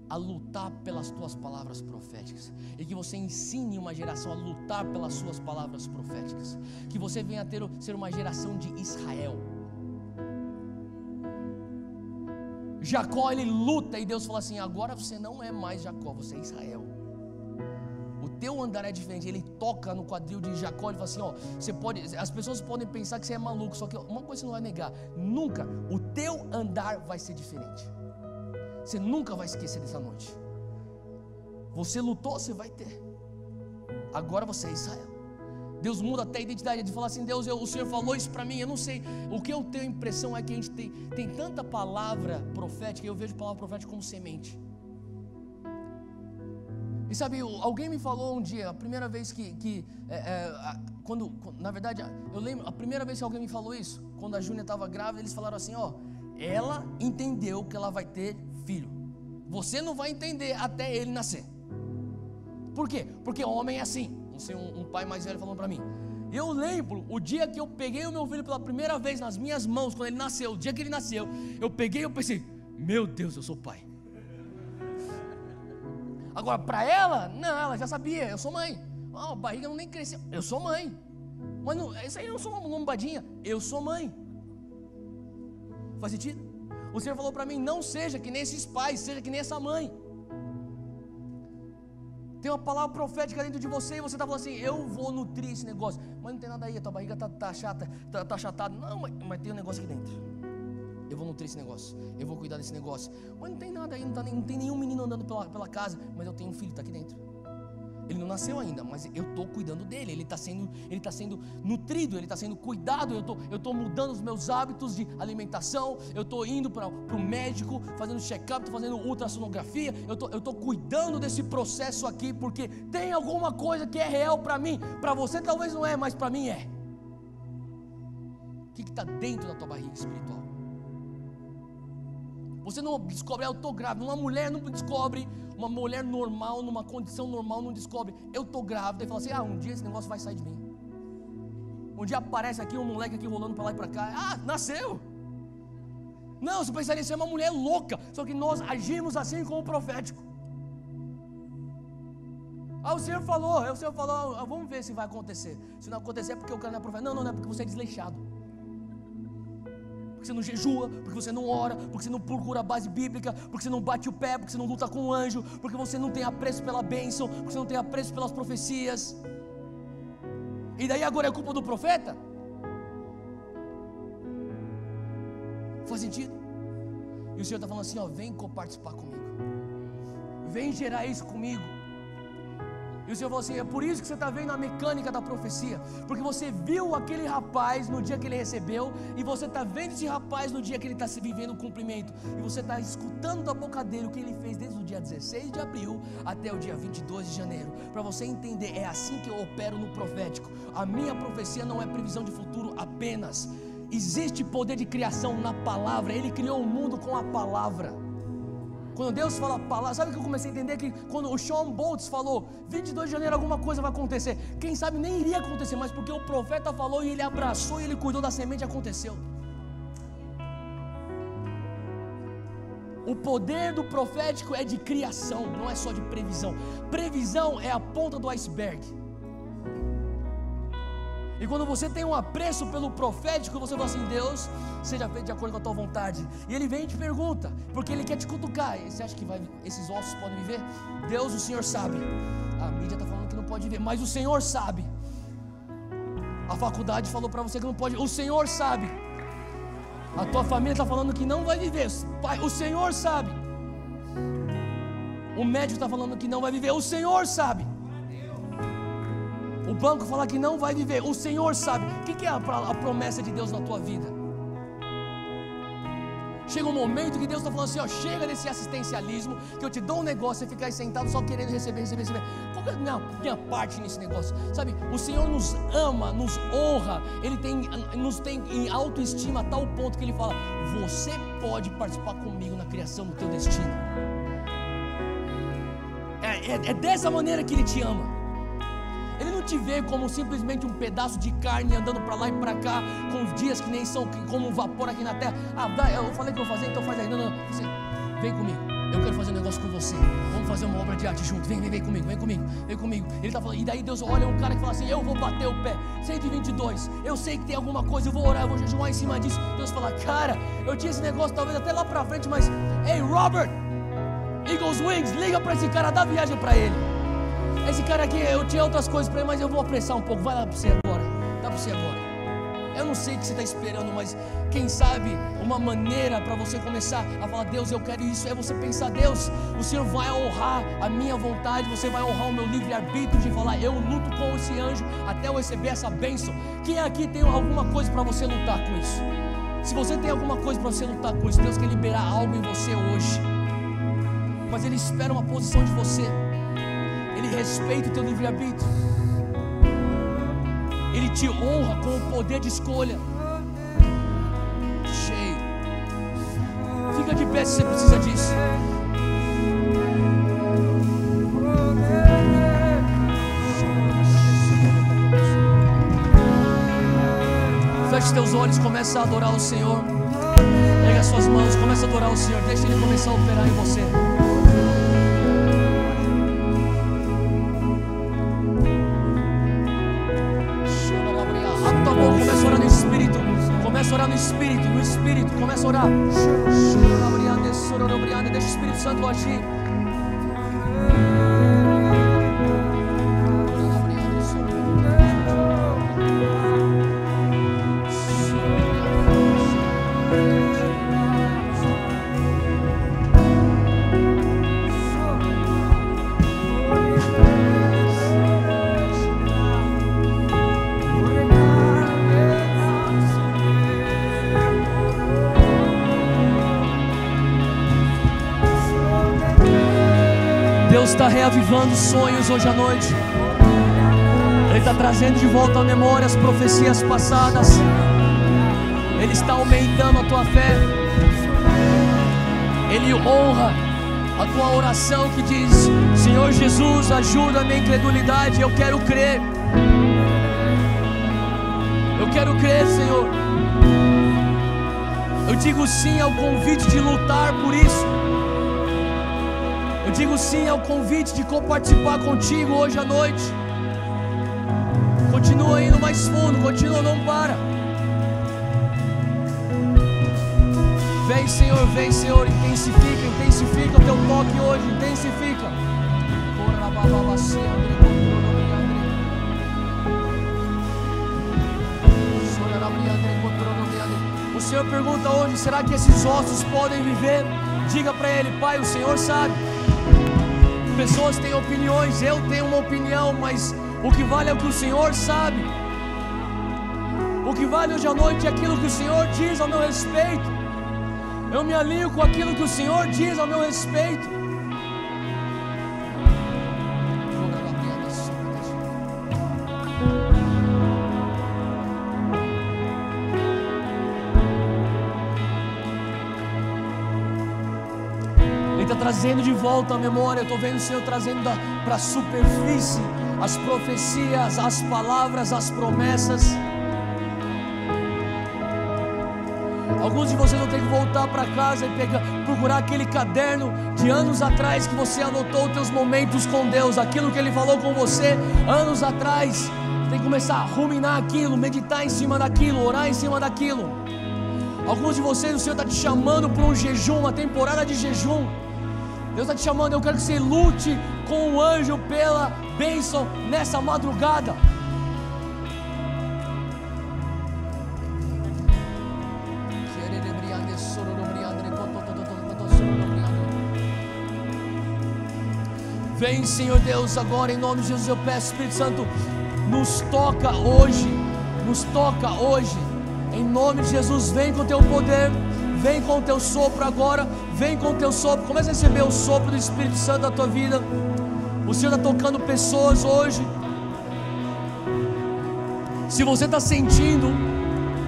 a lutar pelas tuas palavras proféticas, e que você ensine uma geração a lutar pelas suas palavras proféticas, que você venha a ser uma geração de Israel. Jacó, ele luta, e Deus fala assim: agora você não é mais Jacó, você é Israel. O teu andar é diferente. Ele toca no quadril de Jacó, ele fala assim: ó, as pessoas podem pensar que você é maluco, só que uma coisa você não vai negar: nunca o teu andar vai ser diferente. Você nunca vai esquecer dessa noite. Você lutou, você vai ter. Agora você é Israel. Deus muda até a identidade, de falar assim: Deus, o Senhor falou isso para mim. Eu não sei, o que eu tenho impressão é que a gente tem tanta palavra profética. Eu vejo palavra profética como semente. E sabe, alguém me falou um dia, a primeira vez na verdade, eu lembro, a primeira vez que alguém me falou isso, quando a Júnia estava grávida, eles falaram assim: ó, ela entendeu que ela vai ter filho. Você não vai entender até ele nascer. Por quê? Porque homem é assim. Não sei, um pai mais velho falando para mim. Eu lembro o dia que eu peguei o meu filho pela primeira vez nas minhas mãos, quando ele nasceu, o dia que ele nasceu, eu peguei e eu pensei: meu Deus, eu sou pai. Agora, para ela, não, ela já sabia: eu sou mãe. A barriga não nem cresceu, eu sou mãe. Mas não, isso aí não sou uma lombadinha, eu sou mãe. Faz sentido? O Senhor falou para mim: não seja que nem esses pais, seja que nem essa mãe. Tem uma palavra profética dentro de você, e você está falando assim: eu vou nutrir esse negócio. Mas não tem nada aí, a tua barriga está chata, está achatada. Não, mas tem um negócio aqui dentro. Eu vou nutrir esse negócio, eu vou cuidar desse negócio. Mas não tem nada aí, não tem nenhum menino andando pela casa. Mas eu tenho um filho, está aqui dentro. Ele não nasceu ainda, mas eu estou cuidando dele. Ele está sendo nutrido, ele está sendo cuidado. Eu estou mudando os meus hábitos de alimentação. Eu estou indo para o médico, fazendo check-up, estou fazendo ultrassonografia. Eu estou cuidando desse processo aqui, porque tem alguma coisa que é real para mim. Para você talvez não é, mas para mim é. O que está dentro da tua barriga espiritual? Você não descobre: eu estou grávida. Uma mulher não descobre, uma mulher normal, numa condição normal, não descobre: eu estou grávida, e fala assim: um dia esse negócio vai sair de mim. Um dia aparece aqui um moleque aqui rolando para lá e para cá: nasceu. Não, você pensaria ser uma mulher louca. Só que nós agimos assim como profético. O Senhor falou, vamos ver se vai acontecer. Se não acontecer é porque o cara não é profeta. Não é porque você é desleixado. Porque você não jejua, porque você não ora, porque você não procura a base bíblica, porque você não bate o pé, porque você não luta com o anjo, porque você não tem apreço pela bênção, porque você não tem apreço pelas profecias. E daí agora é culpa do profeta? Faz sentido? E o Senhor está falando assim: vem participar comigo, vem gerar isso comigo. E o Senhor falou assim: é por isso que você está vendo a mecânica da profecia, porque você viu aquele rapaz no dia que ele recebeu, e você está vendo esse rapaz no dia que ele está vivendo o cumprimento, e você está escutando da boca dele o que ele fez desde o dia 16 de abril até o dia 22 de janeiro, para você entender: é assim que eu opero no profético. A minha profecia não é previsão de futuro apenas, existe poder de criação na palavra. Ele criou o mundo com a palavra. Quando Deus fala a palavra, sabe o que eu comecei a entender? Que quando o Sean Boltz falou 22 de janeiro alguma coisa vai acontecer, quem sabe nem iria acontecer, mas porque o profeta falou, e ele abraçou, e ele cuidou da semente, aconteceu. O poder do profético é de criação, não é só de previsão. Previsão é a ponta do iceberg. E quando você tem um apreço pelo profético, você fala assim: Deus, seja feito de acordo com a tua vontade. E Ele vem e te pergunta, porque Ele quer te cutucar. Você acha que esses ossos podem viver? Deus, o Senhor sabe. A mídia está falando que não pode viver, mas o Senhor sabe. A faculdade falou para você que não pode, o Senhor sabe. A tua família está falando que não vai viver, o Senhor sabe. O médico está falando que não vai viver, o Senhor sabe. O banco fala que não vai viver, o Senhor sabe. O que é a promessa de Deus na tua vida? Chega um momento que Deus está falando assim: ó, chega desse assistencialismo, que eu te dou um negócio e ficar aí sentado só querendo receber. Qual que é a minha parte nesse negócio? Sabe, o Senhor nos ama, nos honra, Ele nos tem em autoestima a tal ponto que Ele fala: você pode participar comigo na criação do teu destino. É dessa maneira que Ele te ama. Ele não te vê como simplesmente um pedaço de carne andando para lá e para cá, com dias que nem são como um vapor aqui na terra. Eu falei que eu vou fazer, então faz aí. Não. Você, vem comigo, eu quero fazer um negócio com você. Vamos fazer uma obra de arte junto. Vem comigo. Ele está falando, e daí Deus olha um cara que fala assim: eu vou bater o pé. 122, eu sei que tem alguma coisa, eu vou orar, eu vou jejuar em cima disso. Deus fala: cara, eu tinha esse negócio talvez até lá para frente, mas ei, Robert, Eagles Wings, liga para esse cara, dá viagem para ele. Esse cara aqui, eu tinha outras coisas para ele, mas eu vou apressar um pouco. Vai lá para você agora. Dá para você agora. Eu não sei o que você está esperando, mas quem sabe uma maneira para você começar a falar: Deus, eu quero isso, é você pensar: Deus, o Senhor vai honrar a minha vontade, você vai honrar o meu livre-arbítrio de falar: eu luto com esse anjo até eu receber essa bênção. Quem aqui tem alguma coisa para você lutar com isso? Se você tem alguma coisa para você lutar com isso, Deus quer liberar algo em você hoje, mas Ele espera uma posição de você. Ele respeita o teu livre-arbítrio. Ele te honra com o poder de escolha. Cheio. Fica de pé se você precisa disso. Feche teus olhos, começa a adorar o Senhor. Pega as suas mãos, começa a adorar o Senhor. Deixa Ele começar a operar em você. Começa a orar no Espírito, começa a orar. Deixa o Espírito Santo agir. Deus está reavivando sonhos hoje à noite. Ele está trazendo de volta à memória as profecias passadas. Ele está aumentando a tua fé. Ele honra a tua oração que diz: Senhor Jesus, ajuda a minha incredulidade. Eu quero crer. Eu quero crer, Senhor. Eu digo sim ao convite de lutar por isso. Eu digo sim ao convite de compartilhar contigo hoje à noite. Continua indo mais fundo, continua, não para. Vem, Senhor, intensifica o teu toque hoje, intensifica. O Senhor pergunta hoje: será que esses ossos podem viver? Diga para Ele: Pai, o Senhor sabe. Pessoas têm opiniões, eu tenho uma opinião, mas o que vale é o que o Senhor sabe. O que vale hoje à noite é aquilo que o Senhor diz ao meu respeito. Eu me alinho com aquilo que o Senhor diz ao meu respeito. Trazendo de volta a memória. Eu estou vendo o Senhor trazendo para a superfície as profecias, as palavras, as promessas. Alguns de vocês vão ter que voltar para casa e procurar aquele caderno de anos atrás que você anotou os teus momentos com Deus, aquilo que Ele falou com você anos atrás. tem que começar a ruminar aquilo, meditar em cima daquilo, orar em cima daquilo. Alguns de vocês, o Senhor está te chamando para um jejum, uma temporada de jejum. Deus está te chamando, eu quero que você lute com o anjo pela bênção nessa madrugada. Vem, Senhor Deus, agora em nome de Jesus eu peço, Espírito Santo, nos toca hoje, em nome de Jesus. Vem com o teu poder, vem com o teu sopro agora, vem com o teu sopro, começa a receber o sopro do Espírito Santo da tua vida. O Senhor está tocando pessoas hoje. Se você está sentindo,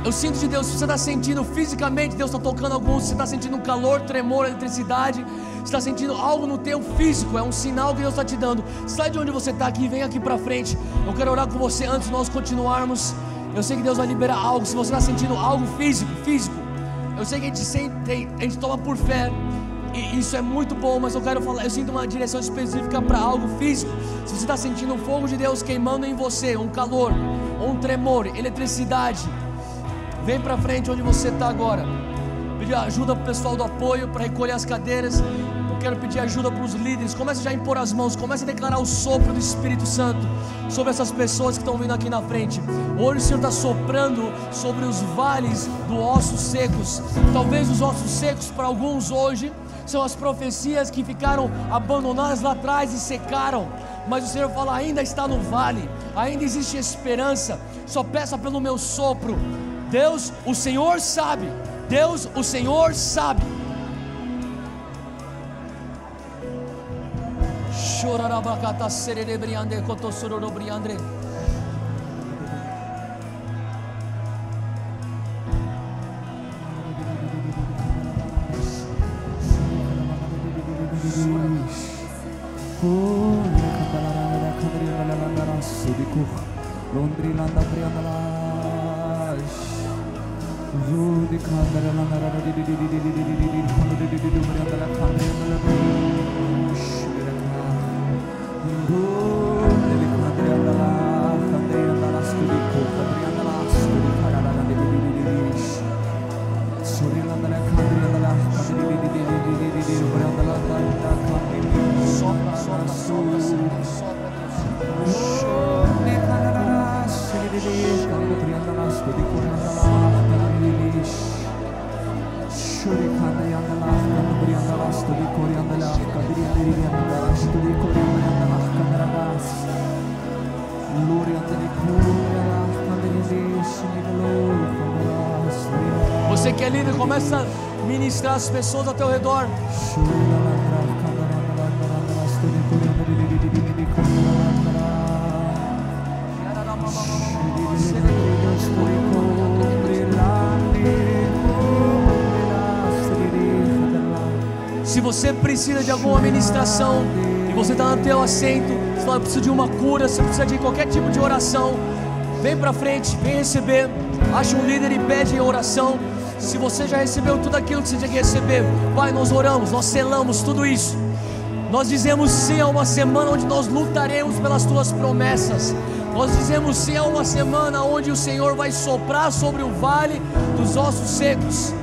eu sinto de Deus, se você está sentindo fisicamente, Deus está tocando alguns, se você está sentindo um calor, tremor, eletricidade, se está sentindo algo no teu físico, é um sinal que Deus está te dando. Sai de onde você está aqui, vem aqui para frente. Eu quero orar com você antes de nós continuarmos. Eu sei que Deus vai liberar algo. Se você está sentindo algo físico, eu sei que a gente toma por fé, e isso é muito bom, mas eu quero falar, eu sinto uma direção específica para algo físico. Se você está sentindo o fogo de Deus queimando em você, um calor, um tremor, eletricidade, vem para frente onde você está agora. Pedir ajuda para o pessoal do apoio para recolher as cadeiras. Eu quero pedir ajuda para os líderes. Comece já a impor as mãos, comece a declarar o sopro do Espírito Santo sobre essas pessoas que estão vindo aqui na frente. Hoje o Senhor está soprando sobre os vales dos ossos secos. Talvez os ossos secos para alguns hoje são as profecias que ficaram abandonadas lá atrás e secaram. Mas o Senhor fala, ainda está no vale, ainda existe esperança. Só peça pelo meu sopro. Deus, o Senhor sabe. Deus, o Senhor sabe. Chorarabacata sererebriande cotosorobriandre. Você que é líder, começa a ministrar as pessoas ao teu redor. Se você precisa de alguma ministração e você está no teu assento, você fala, eu preciso de uma cura, você precisa de qualquer tipo de oração, vem para frente, vem receber. Acha um líder e pede oração. Se você já recebeu tudo aquilo que você tinha que receber, Pai, nós oramos, nós selamos tudo isso. Nós dizemos sim a uma semana onde nós lutaremos pelas tuas promessas. Nós dizemos sim a uma semana onde o Senhor vai soprar sobre o vale dos ossos secos.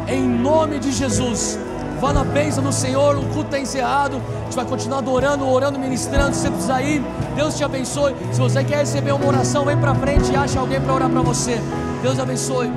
Em nome de Jesus. Vá na bênção do Senhor. O culto está encerrado. A gente vai continuar adorando, orando, ministrando. Se você precisar ir, Deus te abençoe. Se você quer receber uma oração, vem para frente e acha alguém para orar para você. Deus abençoe.